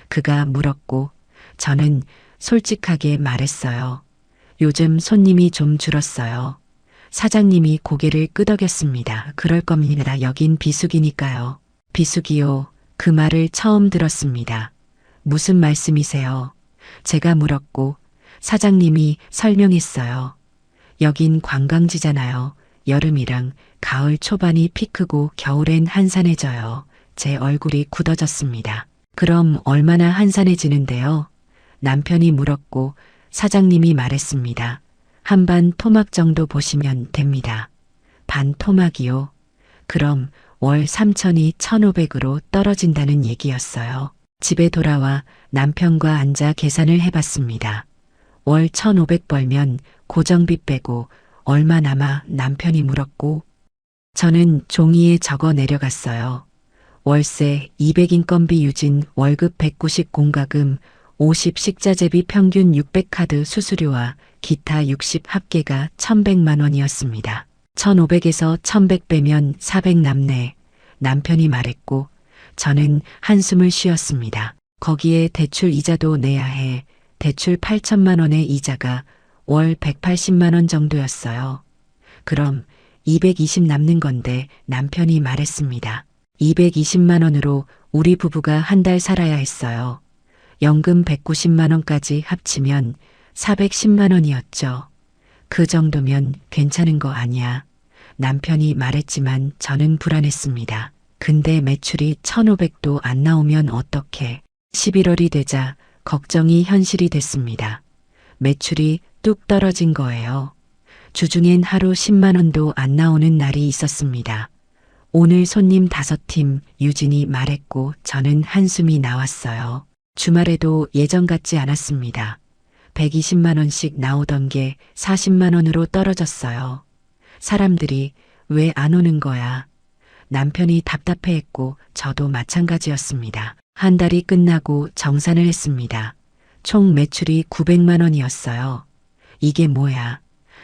그가 물었고 저는 솔직하게 말했어요. 요즘 손님이 좀 줄었어요. 사장님이 고개를 끄덕였습니다. 그럴 겁니다. 여긴 비수기니까요. 비수기요. 그 말을 처음 들었습니다. 무슨 말씀이세요? 제가 물었고 사장님이 설명했어요. 여긴 관광지잖아요. 여름이랑 가을 초반이 피크고 겨울엔 한산해져요. 제 얼굴이 굳어졌습니다. 그럼 얼마나 한산해지는데요? 남편이 물었고 사장님이 말했습니다. 한반 토막 정도 보시면 됩니다. 반 토막이요? 그럼 월 3,000이 1,500으로 떨어진다는 얘기였어요. 집에 돌아와 남편과 앉아 계산을 해봤습니다. 월 1,500 벌면 고정비 빼고 얼마 남아? 남편이 물었고 저는 종이에 적어 내려갔어요. 월세 200인건비 유진 월급 190 공과금 50 식자재비 평균 600 카드 수수료와 기타 60 합계가 1,100만 원이었습니다. 1,500에서 1,100 빼면 400 남네. 남편이 말했고 저는 한숨을 쉬었습니다. 거기에 대출 이자도 내야 해. 대출 8천만 원의 이자가 월 180만 원 정도였어요. 그럼 220 남는 건데 남편이 말했습니다. 220만 원으로 우리 부부가 한 달 살아야 했어요. 연금 190만 원까지 합치면 410만 원이었죠. 그 정도면 괜찮은 거 아니야. 남편이 말했지만 저는 불안했습니다. 근데 매출이 1,500도 안 나오면 어떡해. 11월이 되자 걱정이 현실이 됐습니다. 매출이 뚝 떨어진 거예요. 주중엔 하루 10만 원도 안 나오는 날이 있었습니다. 오늘 손님 5팀 유진이 말했고 저는 한숨이 나왔어요. 주말에도 예전 같지 않았습니다. 120만 원씩 나오던 게 40만 원으로 떨어졌어요. 사람들이 왜 안 오는 거야? 남편이 답답해했고 저도 마찬가지였습니다. 한 달이 끝나고 정산을 했습니다. 총 매출이 900만 원이었어요. 이게 뭐야?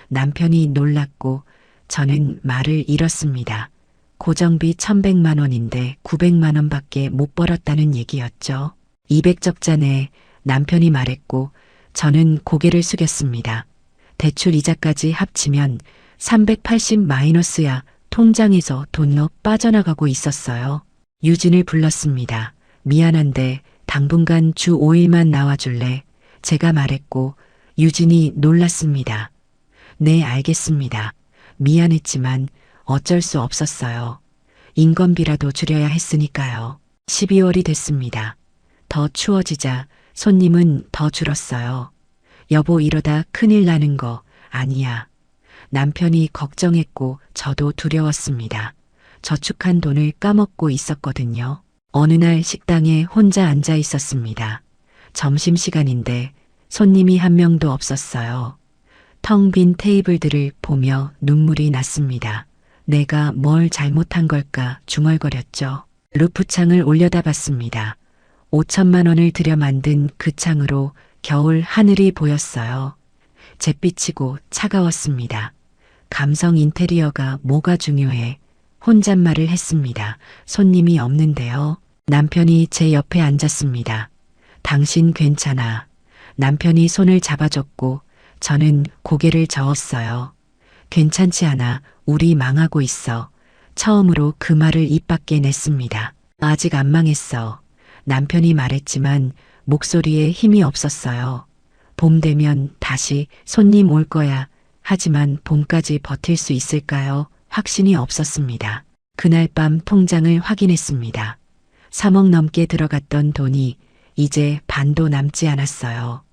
남편이 놀랐고 저는 말을 잃었습니다. 고정비 1,100만 원인데 900만 원밖에 못 벌었다는 얘기였죠. 200적자네. 남편이 말했고 저는 고개를 숙였습니다. 대출 이자까지 합치면 380 마이너스야. 통장에서 돈이 빠져나가고 있었어요. 유진을 불렀습니다. 미안한데 당분간 주 5일만 나와줄래? 제가 말했고 유진이 놀랐습니다. 네, 알겠습니다. 미안했지만 어쩔 수 없었어요. 인건비라도 줄여야 했으니까요. 12월이 됐습니다. 더 추워지자 손님은 더 줄었어요. 여보, 이러다 큰일 나는 거 아니야. 남편이 걱정했고 저도 두려웠습니다. 저축한 돈을 까먹고 있었거든요. 어느 날 식당에 혼자 앉아 있었습니다. 점심시간인데 손님이 한 명도 없었어요. 텅 빈 테이블들을 보며 눈물이 났습니다. 내가 뭘 잘못한 걸까 중얼거렸죠. 루프창을 올려다 봤습니다. 5천만 원을 들여 만든 그 창으로 겨울 하늘이 보였어요. 잿빛이고 차가웠습니다. 감성 인테리어가 뭐가 중요해? 혼잣말을 했습니다. 손님이 없는데요. 남편이 제 옆에 앉았습니다. 당신 괜찮아. 남편이 손을 잡아줬고 저는 고개를 저었어요. 괜찮지 않아. 우리 망하고 있어. 처음으로 그 말을 입 밖에 냈습니다. 아직 안 망했어. 남편이 말했지만 목소리에 힘이 없었어요. 봄 되면 다시 손님 올 거야. 하지만 봄까지 버틸 수 있을까요? 확신이 없었습니다. 그날 밤 통장을 확인했습니다. 3억 넘게 들어갔던 돈이 이제 반도 남지 않았어요.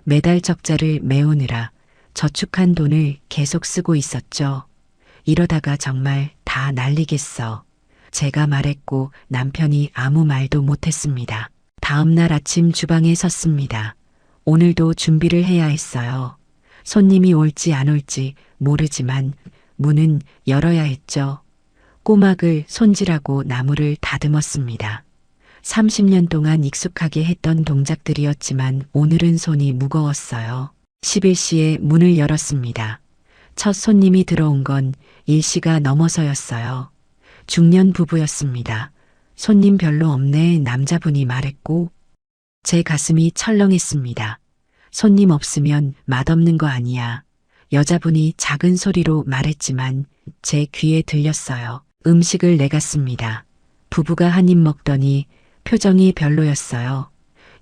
매달 적자를 메우느라 저축한 돈을 계속 쓰고 있었죠. 이러다가 정말 다 날리겠어. 제가 말했고 남편이 아무 말도 못했습니다. 다음 날 아침 주방에 섰습니다. 오늘도 준비를 해야 했어요. 손님이 올지 안 올지 모르지만 문은 열어야 했죠. 꼬막을 손질하고 나무를 다듬었습니다. 30년 동안 익숙하게 했던 동작들이었지만 오늘은 손이 무거웠어요. 11시에 문을 열었습니다. 첫 손님이 들어온 건 일시가 넘어서였어요. 중년 부부였습니다. 손님 별로 없네 남자분이 말했고 제 가슴이 철렁했습니다. 손님 없으면 맛없는 거 아니야. 여자분이 작은 소리로 말했지만 제 귀에 들렸어요. 음식을 내갔습니다. 부부가 한 입 먹더니 표정이 별로였어요.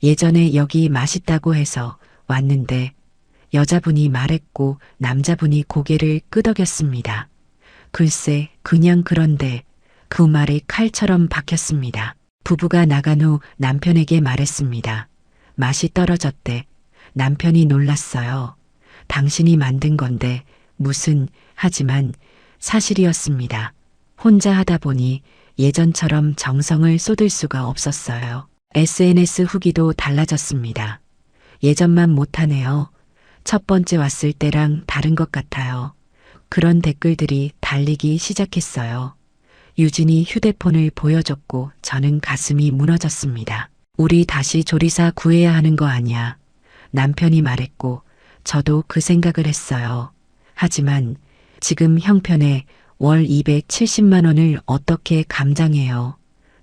예전에 여기 맛있다고 해서 왔는데 여자분이 말했고 남자분이 고개를 끄덕였습니다. 글쎄 그냥 그런데 그 말이 칼처럼 박혔습니다. 부부가 나간 후 남편에게 말했습니다. 맛이 떨어졌대. 남편이 놀랐어요. 당신이 만든 건데 무슨 하지만 사실이었습니다. 혼자 하다 보니 예전처럼 정성을 쏟을 수가 없었어요. SNS 후기도 달라졌습니다. 예전만 못하네요. 첫 번째 왔을 때랑 다른 것 같아요. 그런 댓글들이 달리기 시작했어요. 유진이 휴대폰을 보여줬고 저는 가슴이 무너졌습니다. 우리 다시 조리사 구해야 하는 거 아니야. 남편이 말했고 저도 그 생각을 했어요. 하지만 지금 형편에 월 270만 원을 어떻게 감당해요?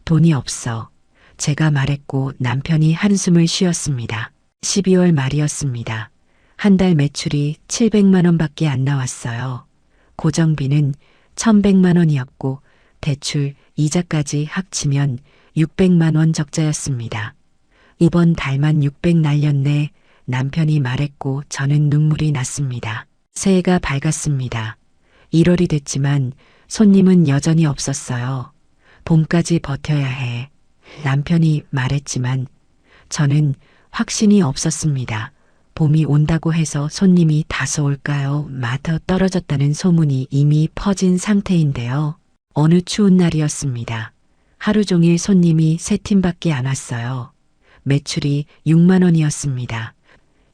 돈이 없어. 제가 말했고 남편이 한숨을 쉬었습니다. 12월 말이었습니다. 한 달 매출이 700만 원밖에 안 나왔어요. 고정비는 1100만 원이었고 대출, 이자까지 합치면 600만 원 적자였습니다. 이번 달만 600 날렸네. 남편이 말했고 저는 눈물이 났습니다. 새해가 밝았습니다. 1월이 됐지만 손님은 여전히 없었어요. 봄까지 버텨야 해. 남편이 말했지만 저는 확신이 없었습니다. 봄이 온다고 해서 손님이 다소 올까요? 마저 떨어졌다는 소문이 이미 퍼진 상태인데요. 어느 추운 날이었습니다. 하루 종일 손님이 3팀밖에 안 왔어요. 매출이 6만 원이었습니다.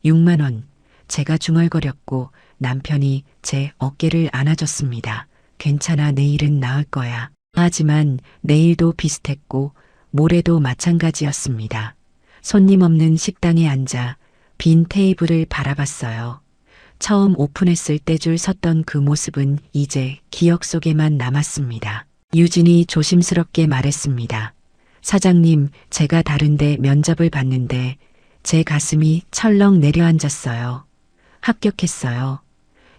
6만 원. 제가 중얼거렸고 남편이 제 어깨를 안아줬습니다. 괜찮아 내일은 나을 거야. 하지만 내일도 비슷했고 모레도 마찬가지였습니다. 손님 없는 식당에 앉아 빈 테이블을 바라봤어요. 처음 오픈했을 때 줄 섰던 그 모습은 이제 기억 속에만 남았습니다. 유진이 조심스럽게 말했습니다. 사장님, 제가 다른데 면접을 봤는데 제 가슴이 철렁 내려앉았어요. 합격했어요.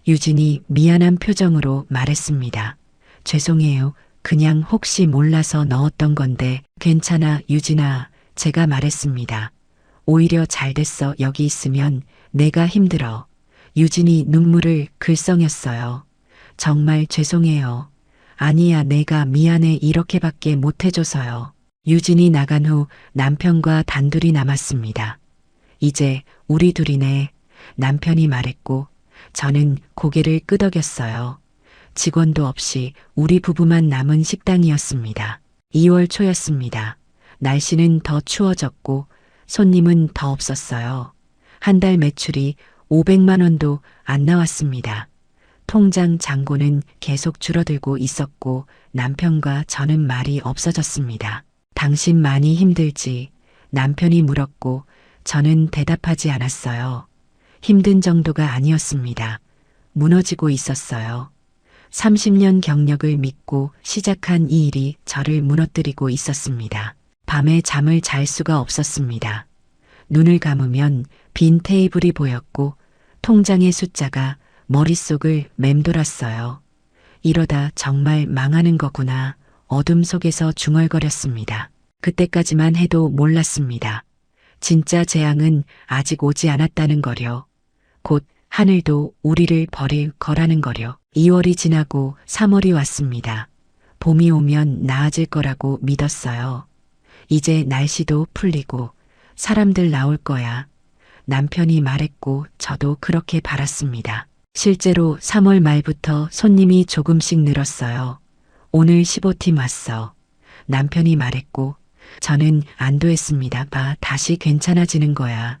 유진이 미안한 표정으로 말했습니다. 죄송해요. 그냥 혹시 몰라서 넣었던 건데 괜찮아 유진아. 제가 말했습니다. 오히려 잘 됐어. 여기 있으면 내가 힘들어. 유진이 눈물을 글썽였어요. 정말 죄송해요. 아니야 내가 미안해 이렇게밖에 못해줘서요. 유진이 나간 후 남편과 단둘이 남았습니다. 이제 우리 둘이네. 남편이 말했고 저는 고개를 끄덕였어요. 직원도 없이 우리 부부만 남은 식당이었습니다. 2월 초였습니다. 날씨는 더 추워졌고 손님은 더 없었어요. 한 달 매출이 500만 원도 안 나왔습니다. 통장 잔고는 계속 줄어들고 있었고 남편과 저는 말이 없어졌습니다. 당신 많이 힘들지? 남편이 물었고 저는 대답하지 않았어요. 힘든 정도가 아니었습니다. 무너지고 있었어요. 30년 경력을 믿고 시작한 이 일이 저를 무너뜨리고 있었습니다. 밤에 잠을 잘 수가 없었습니다. 눈을 감으면 빈 테이블이 보였고 통장의 숫자가 머릿속을 맴돌았어요. 이러다 정말 망하는 거구나. 어둠 속에서 중얼거렸습니다. 그때까지만 해도 몰랐습니다. 진짜 재앙은 아직 오지 않았다는 거려. 곧 하늘도 우리를 버릴 거라는 거려. 2월이 지나고 3월이 왔습니다. 봄이 오면 나아질 거라고 믿었어요. 이제 날씨도 풀리고 사람들 나올 거야. 남편이 말했고 저도 그렇게 바랐습니다. 실제로 3월 말부터 손님이 조금씩 늘었어요. 오늘 15팀 왔어. 남편이 말했고 저는 안도했습니다. 봐, 다시 괜찮아지는 거야.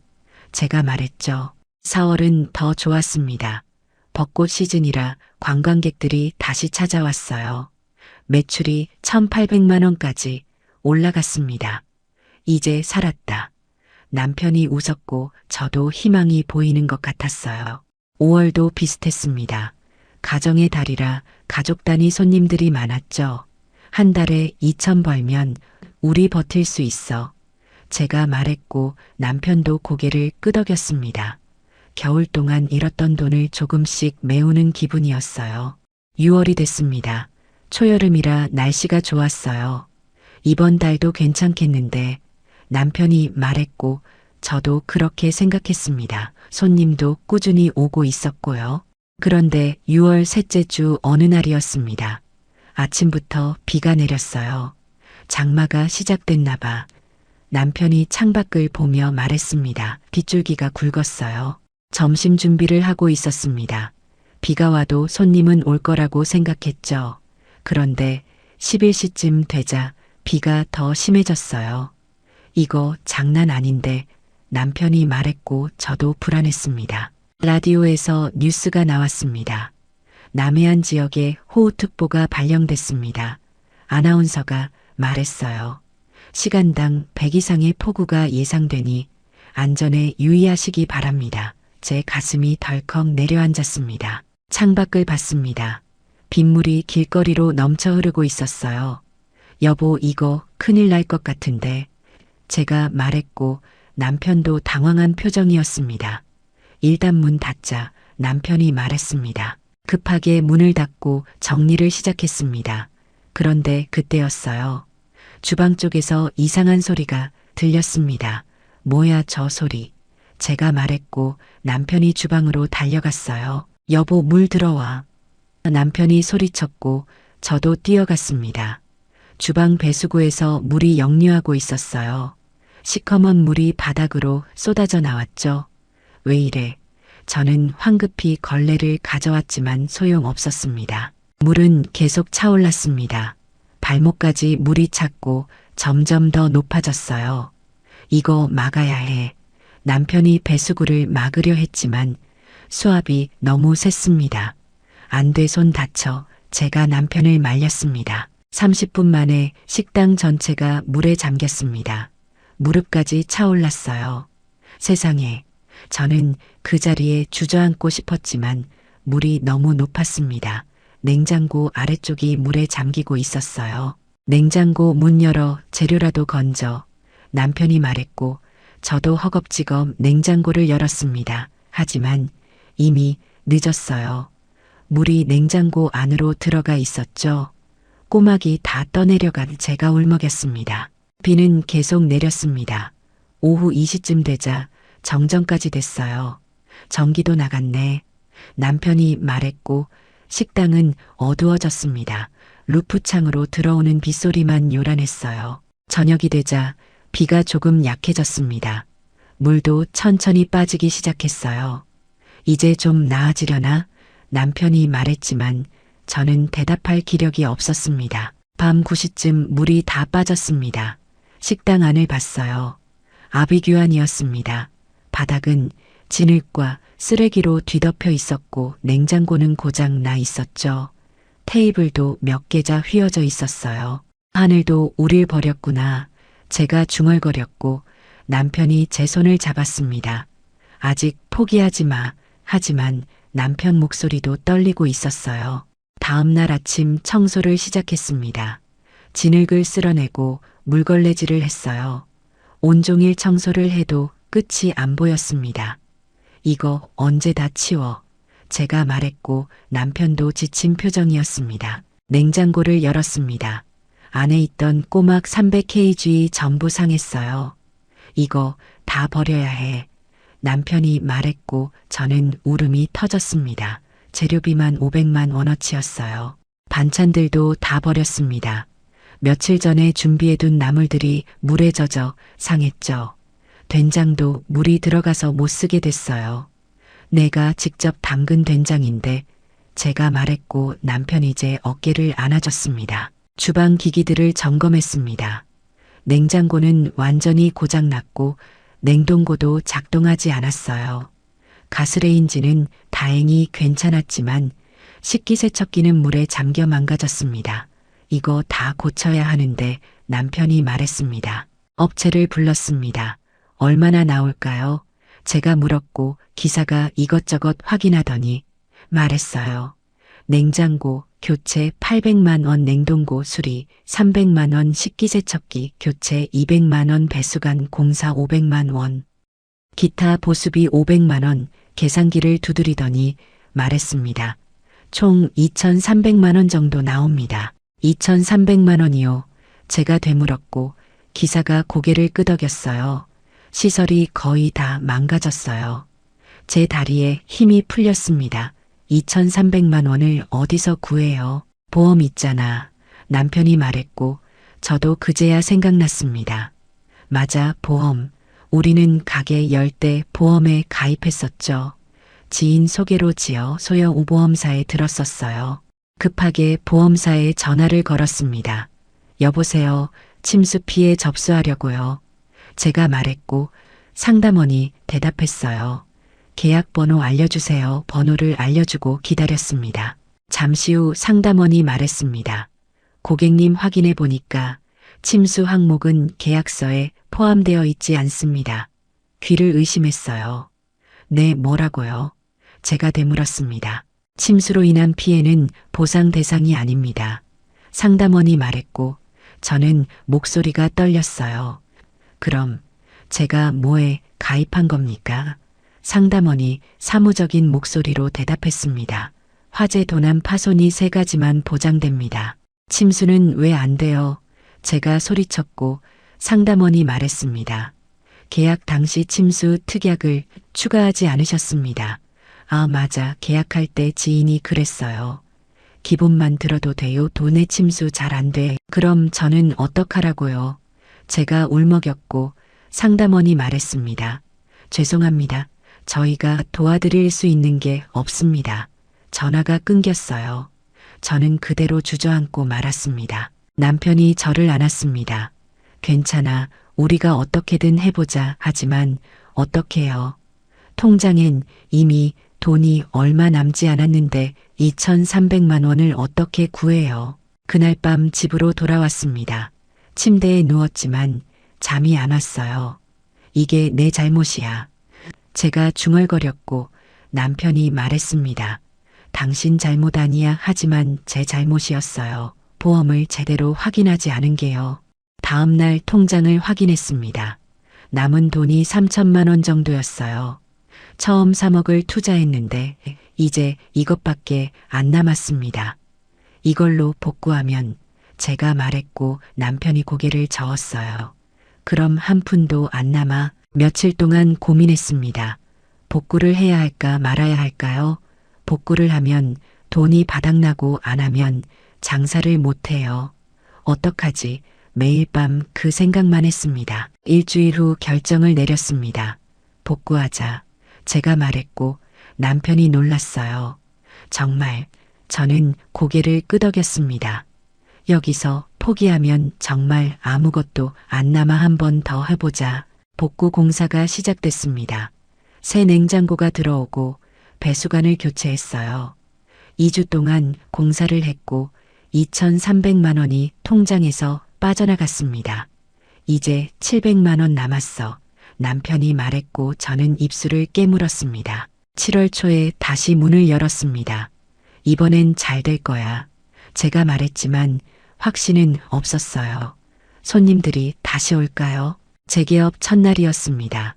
제가 말했죠. 4월은 더 좋았습니다. 벚꽃 시즌이라 관광객들이 다시 찾아왔어요. 매출이 1,800만 원까지 올라갔습니다. 이제 살았다. 남편이 웃었고 저도 희망이 보이는 것 같았어요. 5월도 비슷했습니다. 가정의 달이라 가족 단위 손님들이 많았죠. 한 달에 2천 벌면 우리 버틸 수 있어. 제가 말했고 남편도 고개를 끄덕였습니다. 겨울 동안 잃었던 돈을 조금씩 메우는 기분이었어요. 6월이 됐습니다. 초여름이라 날씨가 좋았어요. 이번 달도 괜찮겠는데 남편이 말했고 저도 그렇게 생각했습니다. 손님도 꾸준히 오고 있었고요. 그런데 6월 셋째 주 어느 날이었습니다. 아침부터 비가 내렸어요. 장마가 시작됐나 봐. 남편이 창밖을 보며 말했습니다. 빗줄기가 굵었어요. 점심 준비를 하고 있었습니다. 비가 와도 손님은 올 거라고 생각했죠. 그런데 11시쯤 되자 비가 더 심해졌어요. 이거 장난 아닌데 남편이 말했고 저도 불안했습니다. 라디오에서 뉴스가 나왔습니다. 남해안 지역에 호우특보가 발령됐습니다. 아나운서가 말했어요. 시간당 100 이상의 폭우가 예상되니 안전에 유의하시기 바랍니다. 제 가슴이 덜컥 내려앉았습니다. 창밖을 봤습니다. 빗물이 길거리로 넘쳐 흐르고 있었어요. 여보, 이거 큰일 날 것 같은데. 제가 말했고 남편도 당황한 표정이었습니다. 일단 문 닫자. 남편이 말했습니다. 급하게 문을 닫고 정리를 시작했습니다. 그런데 그때였어요. 주방 쪽에서 이상한 소리가 들렸습니다. 뭐야 저 소리. 제가 말했고 남편이 주방으로 달려갔어요. 여보, 물 들어와. 남편이 소리쳤고 저도 뛰어갔습니다. 주방 배수구에서 물이 역류하고 있었어요. 시커먼 물이 바닥으로 쏟아져 나왔죠. 왜 이래? 저는 황급히 걸레를 가져왔지만 소용없었습니다. 물은 계속 차올랐습니다. 발목까지 물이 찼고 점점 더 높아졌어요. 이거 막아야 해. 남편이 배수구를 막으려 했지만 수압이 너무 셌습니다. 안 돼, 손 다쳐. 제가 남편을 말렸습니다. 30분 만에 식당 전체가 물에 잠겼습니다. 무릎까지 차올랐어요. 세상에, 저는 그 자리에 주저앉고 싶었지만 물이 너무 높았습니다. 냉장고 아래쪽이 물에 잠기고 있었어요. 냉장고 문 열어 재료라도 건져. 남편이 말했고 저도 허겁지겁 냉장고를 열었습니다. 하지만 이미 늦었어요. 물이 냉장고 안으로 들어가 있었죠. 꼬막이 다 떠내려간 제가 울먹였습니다. 비는 계속 내렸습니다. 오후 2시쯤 되자 정전까지 됐어요. 전기도 나갔네. 남편이 말했고 식당은 어두워졌습니다. 루프창으로 들어오는 빗소리만 요란했어요. 저녁이 되자 비가 조금 약해졌습니다. 물도 천천히 빠지기 시작했어요. 이제 좀 나아지려나? 남편이 말했지만 저는 대답할 기력이 없었습니다. 밤 9시쯤 물이 다 빠졌습니다. 식당 안을 봤어요. 아비규환이었습니다. 바닥은 진흙과 쓰레기로 뒤덮여 있었고 냉장고는 고장 나 있었죠. 테이블도 몇 개자 휘어져 있었어요. 하늘도 우릴 버렸구나. 제가 중얼거렸고 남편이 제 손을 잡았습니다. 아직 포기하지 마. 하지만 남편 목소리도 떨리고 있었어요. 다음 날 아침 청소를 시작했습니다. 진흙을 쓸어내고 물걸레질을 했어요. 온종일 청소를 해도 끝이 안 보였습니다. 이거 언제 다 치워? 제가 말했고 남편도 지친 표정이었습니다. 냉장고를 열었습니다. 안에 있던 꼬막 300kg 전부 상했어요. 이거 다 버려야 해. 남편이 말했고 저는 울음이 터졌습니다. 재료비만 500만 원어치였어요. 반찬들도 다 버렸습니다. 며칠 전에 준비해둔 나물들이 물에 젖어 상했죠. 된장도 물이 들어가서 못 쓰게 됐어요. 내가 직접 담근 된장인데 제가 말했고 남편이 제 어깨를 안아줬습니다. 주방 기기들을 점검했습니다. 냉장고는 완전히 고장났고 냉동고도 작동하지 않았어요. 가스레인지는 다행히 괜찮았지만 식기세척기는 물에 잠겨 망가졌습니다. 이거 다 고쳐야 하는데 남편이 말했습니다. 업체를 불렀습니다. 얼마나 나올까요? 제가 물었고 기사가 이것저것 확인하더니 말했어요. 냉장고 교체 800만 원, 냉동고 수리 300만 원, 식기세척기 교체 200만 원, 배수관 공사 500만 원, 기타 보수비 500만 원, 계산기를 두드리더니 말했습니다. 총 2,300만 원 정도 나옵니다. 2,300만 원이요. 제가 되물었고 기사가 고개를 끄덕였어요. 시설이 거의 다 망가졌어요. 제 다리에 힘이 풀렸습니다. 2,300만 원을 어디서 구해요? 보험 있잖아. 남편이 말했고 저도 그제야 생각났습니다. 맞아, 보험. 우리는 가게 열 때 보험에 가입했었죠. 지인 소개로 지어 소형 우보험사에 들었었어요. 급하게 보험사에 전화를 걸었습니다. 여보세요. 침수 피해 접수하려고요. 제가 말했고 상담원이 대답했어요. 계약번호 알려주세요. 번호를 알려주고 기다렸습니다. 잠시 후 상담원이 말했습니다. 고객님 확인해 보니까 침수 항목은 계약서에 포함되어 있지 않습니다. 귀를 의심했어요. 네, 뭐라고요? 제가 되물었습니다. 침수로 인한 피해는 보상 대상이 아닙니다. 상담원이 말했고 저는 목소리가 떨렸어요. 그럼 제가 뭐에 가입한 겁니까? 상담원이 사무적인 목소리로 대답했습니다. 화재 도난 파손이 3가지만 보장됩니다. 침수는 왜 안 돼요? 제가 소리쳤고 상담원이 말했습니다. 계약 당시 침수 특약을 추가하지 않으셨습니다. 아, 맞아. 계약할 때 지인이 그랬어요. 기본만 들어도 돼요. 도내 침수 잘 안 돼. 그럼 저는 어떡하라고요? 제가 울먹였고 상담원이 말했습니다. 죄송합니다. 저희가 도와드릴 수 있는 게 없습니다. 전화가 끊겼어요. 저는 그대로 주저앉고 말았습니다. 남편이 저를 안았습니다. 괜찮아. 우리가 어떻게든 해보자. 하지만 어떡해요. 통장엔 이미 돈이 얼마 남지 않았는데 2,300만 원을 어떻게 구해요. 그날 밤 집으로 돌아왔습니다. 침대에 누웠지만 잠이 안 왔어요. 이게 내 잘못이야. 제가 중얼거렸고 남편이 말했습니다. 당신 잘못 아니야. 하지만 제 잘못이었어요. 보험을 제대로 확인하지 않은 게요. 다음 날 통장을 확인했습니다. 남은 돈이 3천만 원 정도였어요. 처음 3억을 투자했는데 이제 이것밖에 안 남았습니다. 이걸로 복구하면 제가 말했고 남편이 고개를 저었어요. 그럼 한 푼도 안 남아. 며칠 동안 고민했습니다. 복구를 해야 할까 말아야 할까요? 복구를 하면 돈이 바닥나고 안 하면 장사를 못해요. 어떡하지? 매일 밤 그 생각만 했습니다. 일주일 후 결정을 내렸습니다. 복구하자. 제가 말했고 남편이 놀랐어요. 정말. 저는 고개를 끄덕였습니다. 여기서 포기하면 정말 아무것도 안 남아. 한 번 더 해보자. 복구 공사가 시작됐습니다. 새 냉장고가 들어오고 배수관을 교체했어요. 2주 동안 공사를 했고 2,300만 원이 통장에서 빠져나갔습니다. 이제 700만 원 남았어. 남편이 말했고 저는 입술을 깨물었습니다. 7월 초에 다시 문을 열었습니다. 이번엔 잘 될 거야. 제가 말했지만 확신은 없었어요. 손님들이 다시 올까요? 재개업 첫날이었습니다.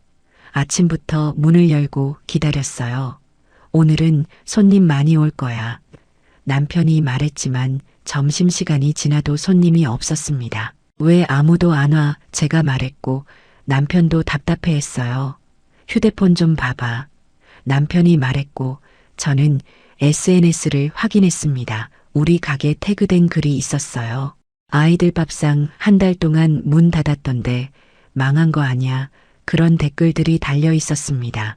아침부터 문을 열고 기다렸어요. 오늘은 손님 많이 올 거야. 남편이 말했지만 점심시간이 지나도 손님이 없었습니다. 왜 아무도 안 와? 제가 말했고 남편도 답답해했어요. 휴대폰 좀 봐봐. 남편이 말했고 저는 SNS를 확인했습니다. 우리 가게 태그된 글이 있었어요. 아이들 밥상 한 달 동안 문 닫았던데 망한 거 아냐. 그런 댓글들이 달려 있었습니다.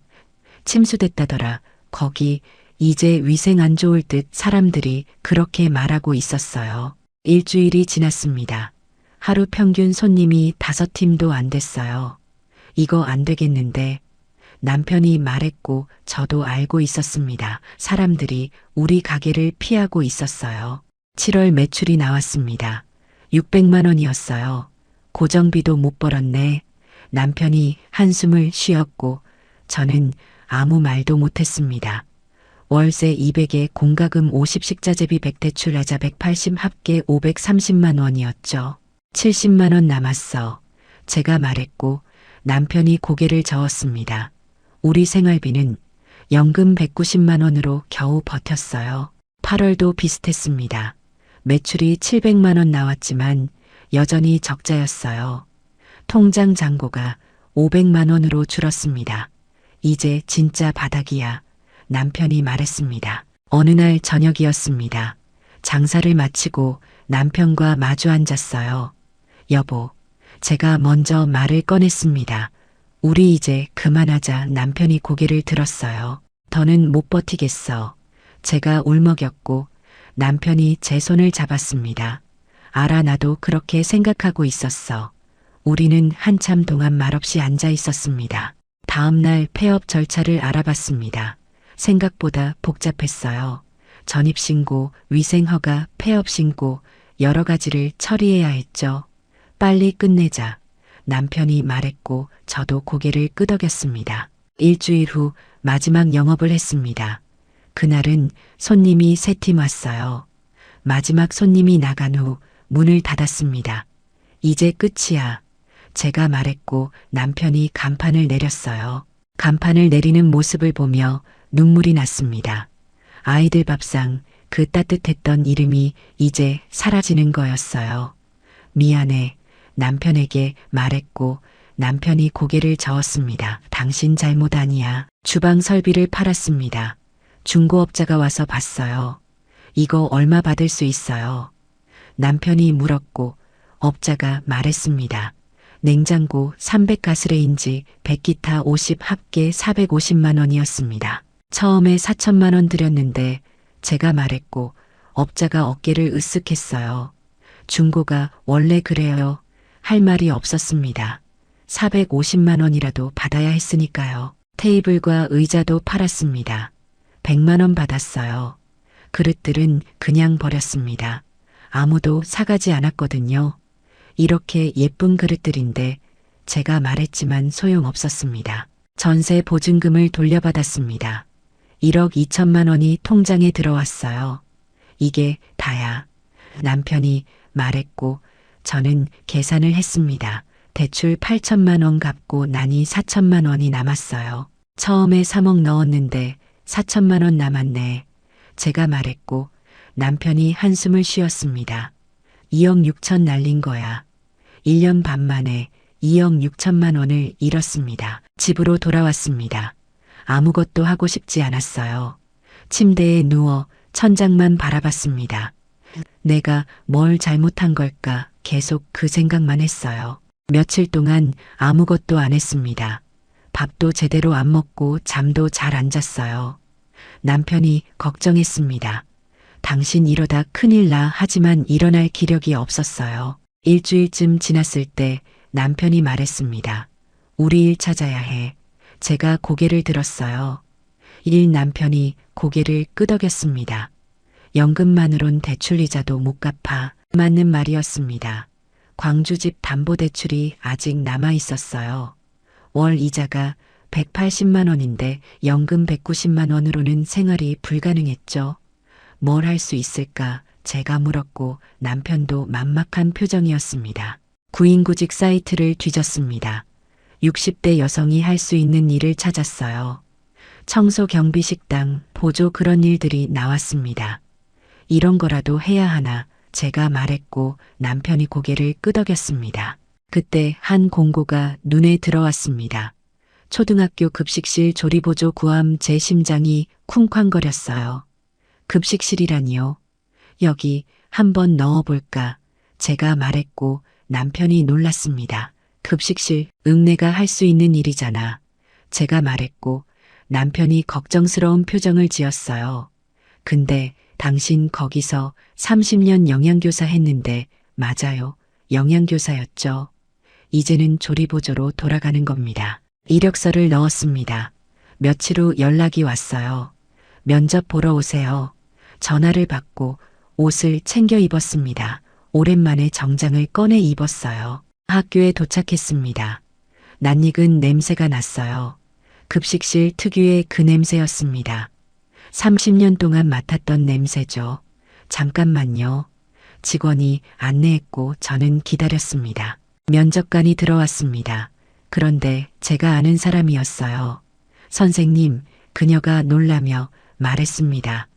침수됐다더라. 거기 이제 위생 안 좋을 듯 사람들이 그렇게 말하고 있었어요. 일주일이 지났습니다. 하루 평균 손님이 5팀도 안 됐어요. 이거 안 되겠는데. 남편이 말했고 저도 알고 있었습니다. 사람들이 우리 가게를 피하고 있었어요. 7월 매출이 나왔습니다. 600만 원이었어요. 고정비도 못 벌었네. 남편이 한숨을 쉬었고 저는 아무 말도 못했습니다. 월세 200에 공과금 50 식자재비 100 대출하자 180 합계 530만 원이었죠. 70만 원 남았어. 제가 말했고 남편이 고개를 저었습니다. 우리 생활비는 연금 190만 원으로 겨우 버텼어요. 8월도 비슷했습니다. 매출이 700만 원 나왔지만 여전히 적자였어요. 통장 잔고가 500만 원으로 줄었습니다. 이제 진짜 바닥이야. 남편이 말했습니다. 어느 날 저녁이었습니다. 장사를 마치고 남편과 마주 앉았어요. 여보, 제가 먼저 말을 꺼냈습니다. 우리 이제 그만하자. 남편이 고개를 들었어요. 더는 못 버티겠어. 제가 울먹였고 남편이 제 손을 잡았습니다. 알아, 나도 그렇게 생각하고 있었어. 우리는 한참 동안 말없이 앉아 있었습니다. 다음 날 폐업 절차를 알아봤습니다. 생각보다 복잡했어요. 전입신고, 위생허가, 폐업신고 여러 가지를 처리해야 했죠. 빨리 끝내자. 남편이 말했고 저도 고개를 끄덕였습니다. 일주일 후 마지막 영업을 했습니다. 그날은 손님이 3팀 왔어요. 마지막 손님이 나간 후 문을 닫았습니다. 이제 끝이야. 제가 말했고 남편이 간판을 내렸어요. 간판을 내리는 모습을 보며 눈물이 났습니다. 아이들 밥상, 그 따뜻했던 이름이 이제 사라지는 거였어요. 미안해. 남편에게 말했고 남편이 고개를 저었습니다. 당신 잘못 아니야. 주방 설비를 팔았습니다. 중고업자가 와서 봤어요. 이거 얼마 받을 수 있어요? 남편이 물었고 업자가 말했습니다. 냉장고 300가스레인지 100기타 50 합계 450만 원이었습니다. 처음에 4천만 원 드렸는데 제가 말했고 업자가 어깨를 으쓱했어요. 중고가 원래 그래요. 할 말이 없었습니다. 450만 원이라도 받아야 했으니까요. 테이블과 의자도 팔았습니다. 100만 원 받았어요. 그릇들은 그냥 버렸습니다. 아무도 사가지 않았거든요. 이렇게 예쁜 그릇들인데 제가 말했지만 소용없었습니다. 전세 보증금을 돌려받았습니다. 1억 2천만 원이 통장에 들어왔어요. 이게 다야. 남편이 말했고 저는 계산을 했습니다. 대출 8천만 원 갚고 나니 4천만 원이 남았어요. 처음에 3억 넣었는데 4천만 원 남았네. 제가 말했고 남편이 한숨을 쉬었습니다. 2억 6천 날린 거야. 1년 반 만에 2억 6천만 원을 잃었습니다. 집으로 돌아왔습니다. 아무것도 하고 싶지 않았어요. 침대에 누워 천장만 바라봤습니다. 내가 뭘 잘못한 걸까 계속 그 생각만 했어요. 며칠 동안 아무것도 안 했습니다. 밥도 제대로 안 먹고 잠도 잘 안 잤어요. 남편이 걱정했습니다. 당신 이러다 큰일 나. 하지만 일어날 기력이 없었어요. 일주일쯤 지났을 때 남편이 말했습니다. 우리 일 찾아야 해. 제가 고개를 들었어요. 일 남편이 고개를 끄덕였습니다. 연금만으론 대출이자도 못 갚아. 맞는 말이었습니다. 광주집 담보대출이 아직 남아 있었어요. 월 이자가 180만 원인데 연금 190만 원으로는 생활이 불가능했죠. 뭘 할 수 있을까 제가 물었고 남편도 막막한 표정이었습니다. 구인구직 사이트를 뒤졌습니다. 60대 여성이 할 수 있는 일을 찾았어요. 청소, 경비, 식당, 보조 그런 일들이 나왔습니다. 이런 거라도 해야 하나 제가 말했고 남편이 고개를 끄덕였습니다. 그때 한 공고가 눈에 들어왔습니다. 초등학교 급식실 조리보조 구함. 제 심장이 쿵쾅거렸어요. 급식실이라니요? 여기 한번 넣어볼까? 제가 말했고 남편이 놀랐습니다. 급식실, 내가 할 수 있는 일이잖아. 제가 말했고 남편이 걱정스러운 표정을 지었어요. 근데 당신 거기서 30년 영양교사 했는데 맞아요. 영양교사였죠. 이제는 조리보조로 돌아가는 겁니다. 이력서를 넣었습니다. 며칠 후 연락이 왔어요. 면접 보러 오세요. 전화를 받고 옷을 챙겨 입었습니다. 오랜만에 정장을 꺼내 입었어요. 학교에 도착했습니다. 낯익은 냄새가 났어요. 급식실 특유의 그 냄새였습니다. 30년 동안 맡았던 냄새죠. 잠깐만요. 직원이 안내했고 저는 기다렸습니다. 면접관이 들어왔습니다. 그런데 제가 아는 사람이었어요. 선생님, 그녀가 놀라며 말했습니다.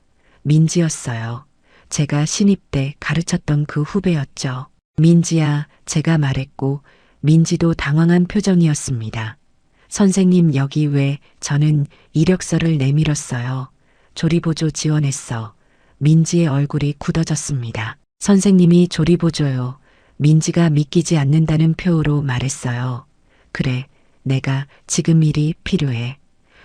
민지였어요. 제가 신입 때 가르쳤던 그 후배였죠. 민지야, 제가 말했고 민지도 당황한 표정이었습니다. 선생님 여기 왜? 저는 이력서를 내밀었어요. 조리보조 지원했어. 민지의 얼굴이 굳어졌습니다. 선생님이 조리보조요. 민지가 믿기지 않는다는 표로 말했어요. 그래, 내가 지금 일이 필요해.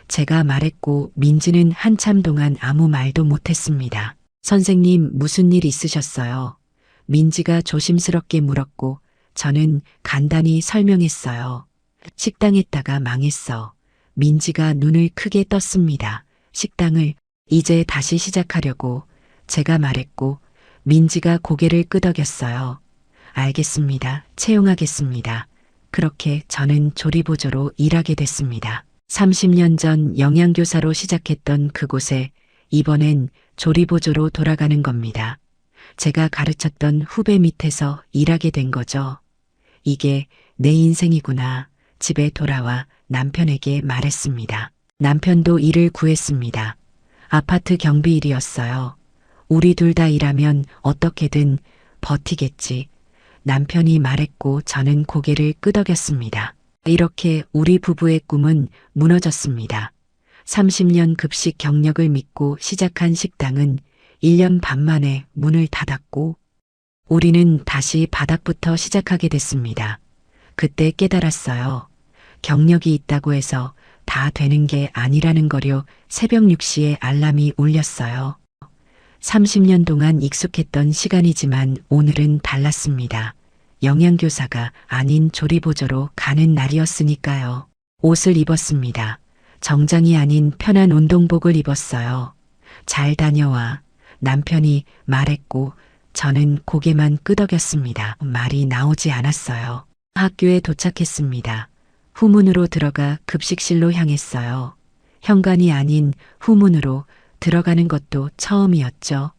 제가 말했고 민지는 한참 동안 아무 말도 못했습니다. 선생님 무슨 일 있으셨어요? 민지가 조심스럽게 물었고 저는 간단히 설명했어요. 식당 했다가 망했어. 민지가 눈을 크게 떴습니다. 식당을 이제 다시 시작하려고 제가 말했고 민지가 고개를 끄덕였어요. 알겠습니다. 채용하겠습니다. 그렇게 저는 조리보조로 일하게 됐습니다. 30년 전 영양교사로 시작했던 그곳에 이번엔 조리보조로 돌아가는 겁니다. 제가 가르쳤던 후배 밑에서 일하게 된 거죠. 이게 내 인생이구나. 집에 돌아와 남편에게 말했습니다. 남편도 일을 구했습니다. 아파트 경비 일이었어요. 우리 둘 다 일하면 어떻게든 버티겠지. 남편이 말했고 저는 고개를 끄덕였습니다. 이렇게 우리 부부의 꿈은 무너졌습니다. 30년 급식 경력을 믿고 시작한 식당은 1년 반 만에 문을 닫았고 우리는 다시 바닥부터 시작하게 됐습니다. 그때 깨달았어요. 경력이 있다고 해서 다 되는 게 아니라는 거요. 새벽 6시에 알람이 울렸어요. 30년 동안 익숙했던 시간이지만 오늘은 달랐습니다. 영양교사가 아닌 조리보조로 가는 날이었으니까요. 옷을 입었습니다. 정장이 아닌 편한 운동복을 입었어요. 잘 다녀와. 남편이 말했고 저는 고개만 끄덕였습니다. 말이 나오지 않았어요. 학교에 도착했습니다. 후문으로 들어가 급식실로 향했어요. 현관이 아닌 후문으로 들어가는 것도 처음이었죠.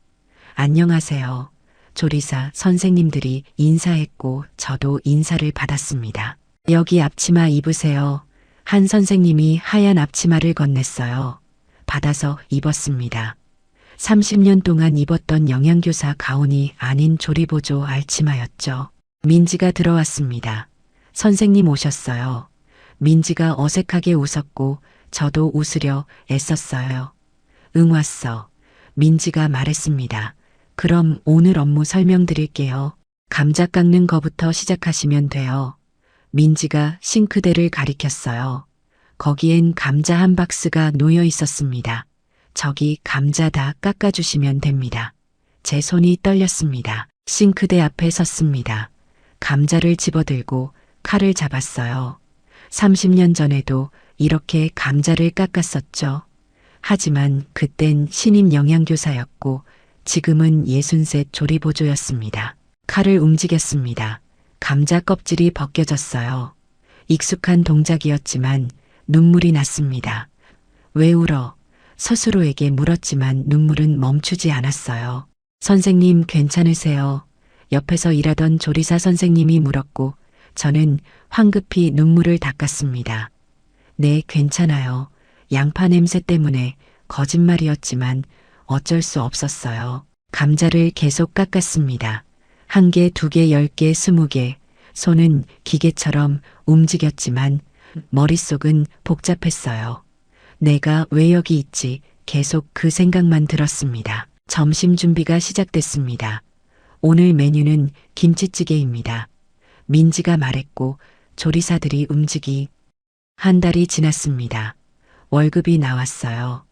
안녕하세요. 조리사 선생님들이 인사했고 저도 인사를 받았습니다. 여기 앞치마 입으세요. 한 선생님이 하얀 앞치마를 건넸어요. 받아서 입었습니다. 30년 동안 입었던 영양교사 가운이 아닌 조리보조 알치마였죠. 민지가 들어왔습니다. 선생님 오셨어요. 민지가 어색하게 웃었고 저도 웃으려 애썼어요. 응 왔어. 민지가 말했습니다. 그럼 오늘 업무 설명드릴게요. 감자 깎는 거부터 시작하시면 돼요. 민지가 싱크대를 가리켰어요. 거기엔 감자 한 박스가 놓여 있었습니다. 저기 감자 다 깎아주시면 됩니다. 제 손이 떨렸습니다. 싱크대 앞에 섰습니다. 감자를 집어들고 칼을 잡았어요. 30년 전에도 이렇게 감자를 깎았었죠. 하지만 그땐 신임 영양교사였고 지금은 63 조리보조였습니다. 칼을 움직였습니다. 감자 껍질이 벗겨졌어요. 익숙한 동작이었지만 눈물이 났습니다. 왜 울어? 스스로에게 물었지만 눈물은 멈추지 않았어요. 선생님 괜찮으세요? 옆에서 일하던 조리사 선생님이 물었고 저는 황급히 눈물을 닦았습니다. 네, 괜찮아요. 양파 냄새 때문에 거짓말이었지만 어쩔 수 없었어요. 감자를 계속 깎았습니다. 1개, 2개, 10개, 20개. 손은 기계처럼 움직였지만 머릿속은 복잡했어요. 내가 왜 여기 있지? 계속 그 생각만 들었습니다. 점심 준비가 시작됐습니다. 오늘 메뉴는 김치찌개입니다. 민지가 말했고 조리사들이 움직이. 한 달이 지났습니다. 월급이 나왔어요.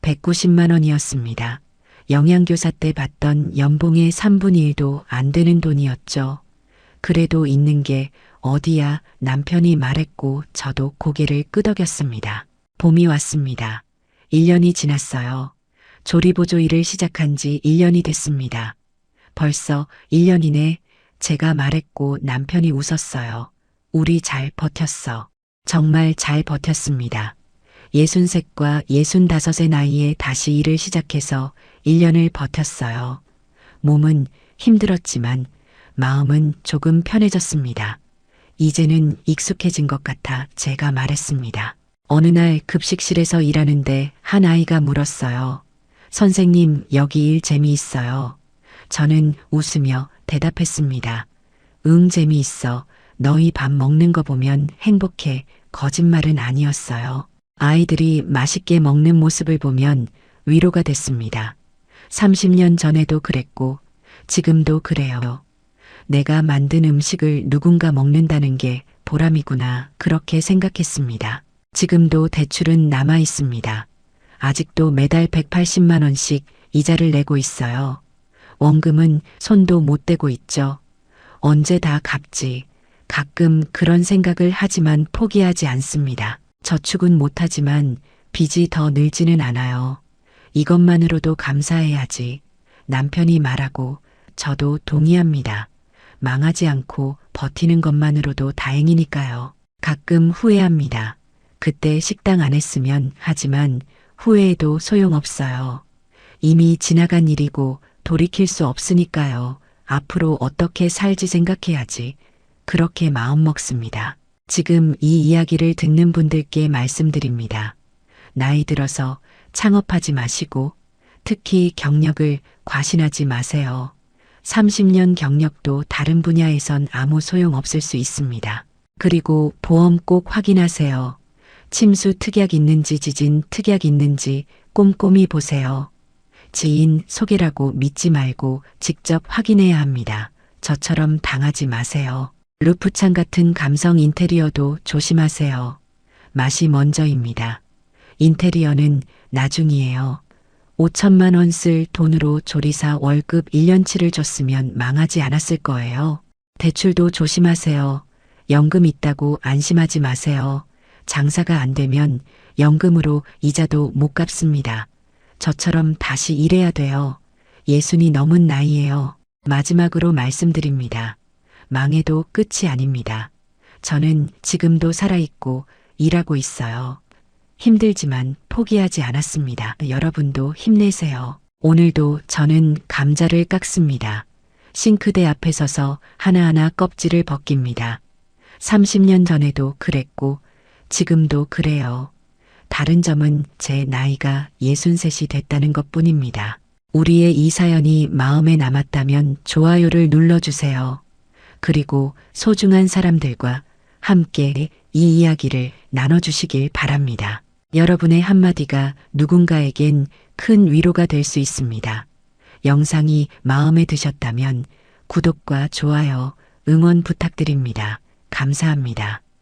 190만 원이었습니다. 영양교사 때 받던 연봉의 3분의 1도 안 되는 돈이었죠. 그래도 있는 게 어디야 남편이 말했고 저도 고개를 끄덕였습니다. 봄이 왔습니다. 1년이 지났어요. 조리보조 일을 시작한 지 1년이 됐습니다. 벌써 1년이네. 제가 말했고 남편이 웃었어요. 우리 잘 버텼어. 정말 잘 버텼습니다. 63과 65의 나이에 다시 일을 시작해서 1년을 버텼어요. 몸은 힘들었지만 마음은 조금 편해졌습니다. 이제는 익숙해진 것 같아 제가 말했습니다. 어느 날 급식실에서 일하는데 한 아이가 물었어요. 선생님, 여기 일 재미있어요. 저는 웃으며 대답했습니다. 응, 재미있어. 너희 밥 먹는 거 보면 행복해. 거짓말은 아니었어요. 아이들이 맛있게 먹는 모습을 보면 위로가 됐습니다. 30년 전에도 그랬고 지금도 그래요. 내가 만든 음식을 누군가 먹는다는 게 보람이구나. 그렇게 생각했습니다. 지금도 대출은 남아 있습니다. 아직도 매달 180만 원씩 이자를 내고 있어요. 원금은 손도 못 대고 있죠. 언제 다 갚지. 가끔 그런 생각을 하지만 포기하지 않습니다. 저축은 못하지만 빚이 더 늘지는 않아요. 이것만으로도 감사해야지. 남편이 말하고 저도 동의합니다. 망하지 않고 버티는 것만으로도 다행이니까요. 가끔 후회합니다. 그때 식당 안 했으면 하지만 후회해도 소용없어요. 이미 지나간 일이고 돌이킬 수 없으니까요. 앞으로 어떻게 살지 생각해야지. 그렇게 마음먹습니다. 지금 이 이야기를 듣는 분들께 말씀드립니다. 나이 들어서 창업하지 마시고 특히 경력을 과신하지 마세요. 30년 경력도 다른 분야에선 아무 소용 없을 수 있습니다. 그리고 보험 꼭 확인하세요. 침수 특약 있는지 지진 특약 있는지 꼼꼼히 보세요. 지인 소개라고 믿지 말고 직접 확인해야 합니다. 저처럼 당하지 마세요. 루프창 같은 감성 인테리어도 조심하세요. 맛이 먼저입니다. 인테리어는 나중이에요. 5천만 원 쓸 돈으로 조리사 월급 1년치를 줬으면 망하지 않았을 거예요. 대출도 조심하세요. 연금 있다고 안심하지 마세요. 장사가 안 되면 연금으로 이자도 못 갚습니다. 저처럼 다시 일해야 돼요. 60이 넘은 나이에요. 마지막으로 말씀드립니다. 망해도 끝이 아닙니다. 저는 지금도 살아있고 일하고 있어요. 힘들지만 포기하지 않았습니다. 여러분도 힘내세요. 오늘도 저는 감자를 깎습니다. 싱크대 앞에 서서 하나하나 껍질을 벗깁니다. 30년 전에도 그랬고 지금도 그래요. 다른 점은 제 나이가 63이 됐다는 것뿐입니다. 우리의 이 사연이 마음에 남았다면 좋아요를 눌러주세요. 그리고 소중한 사람들과 함께 이 이야기를 나눠주시길 바랍니다. 여러분의 한마디가 누군가에겐 큰 위로가 될 수 있습니다. 영상이 마음에 드셨다면 구독과 좋아요, 응원 부탁드립니다. 감사합니다.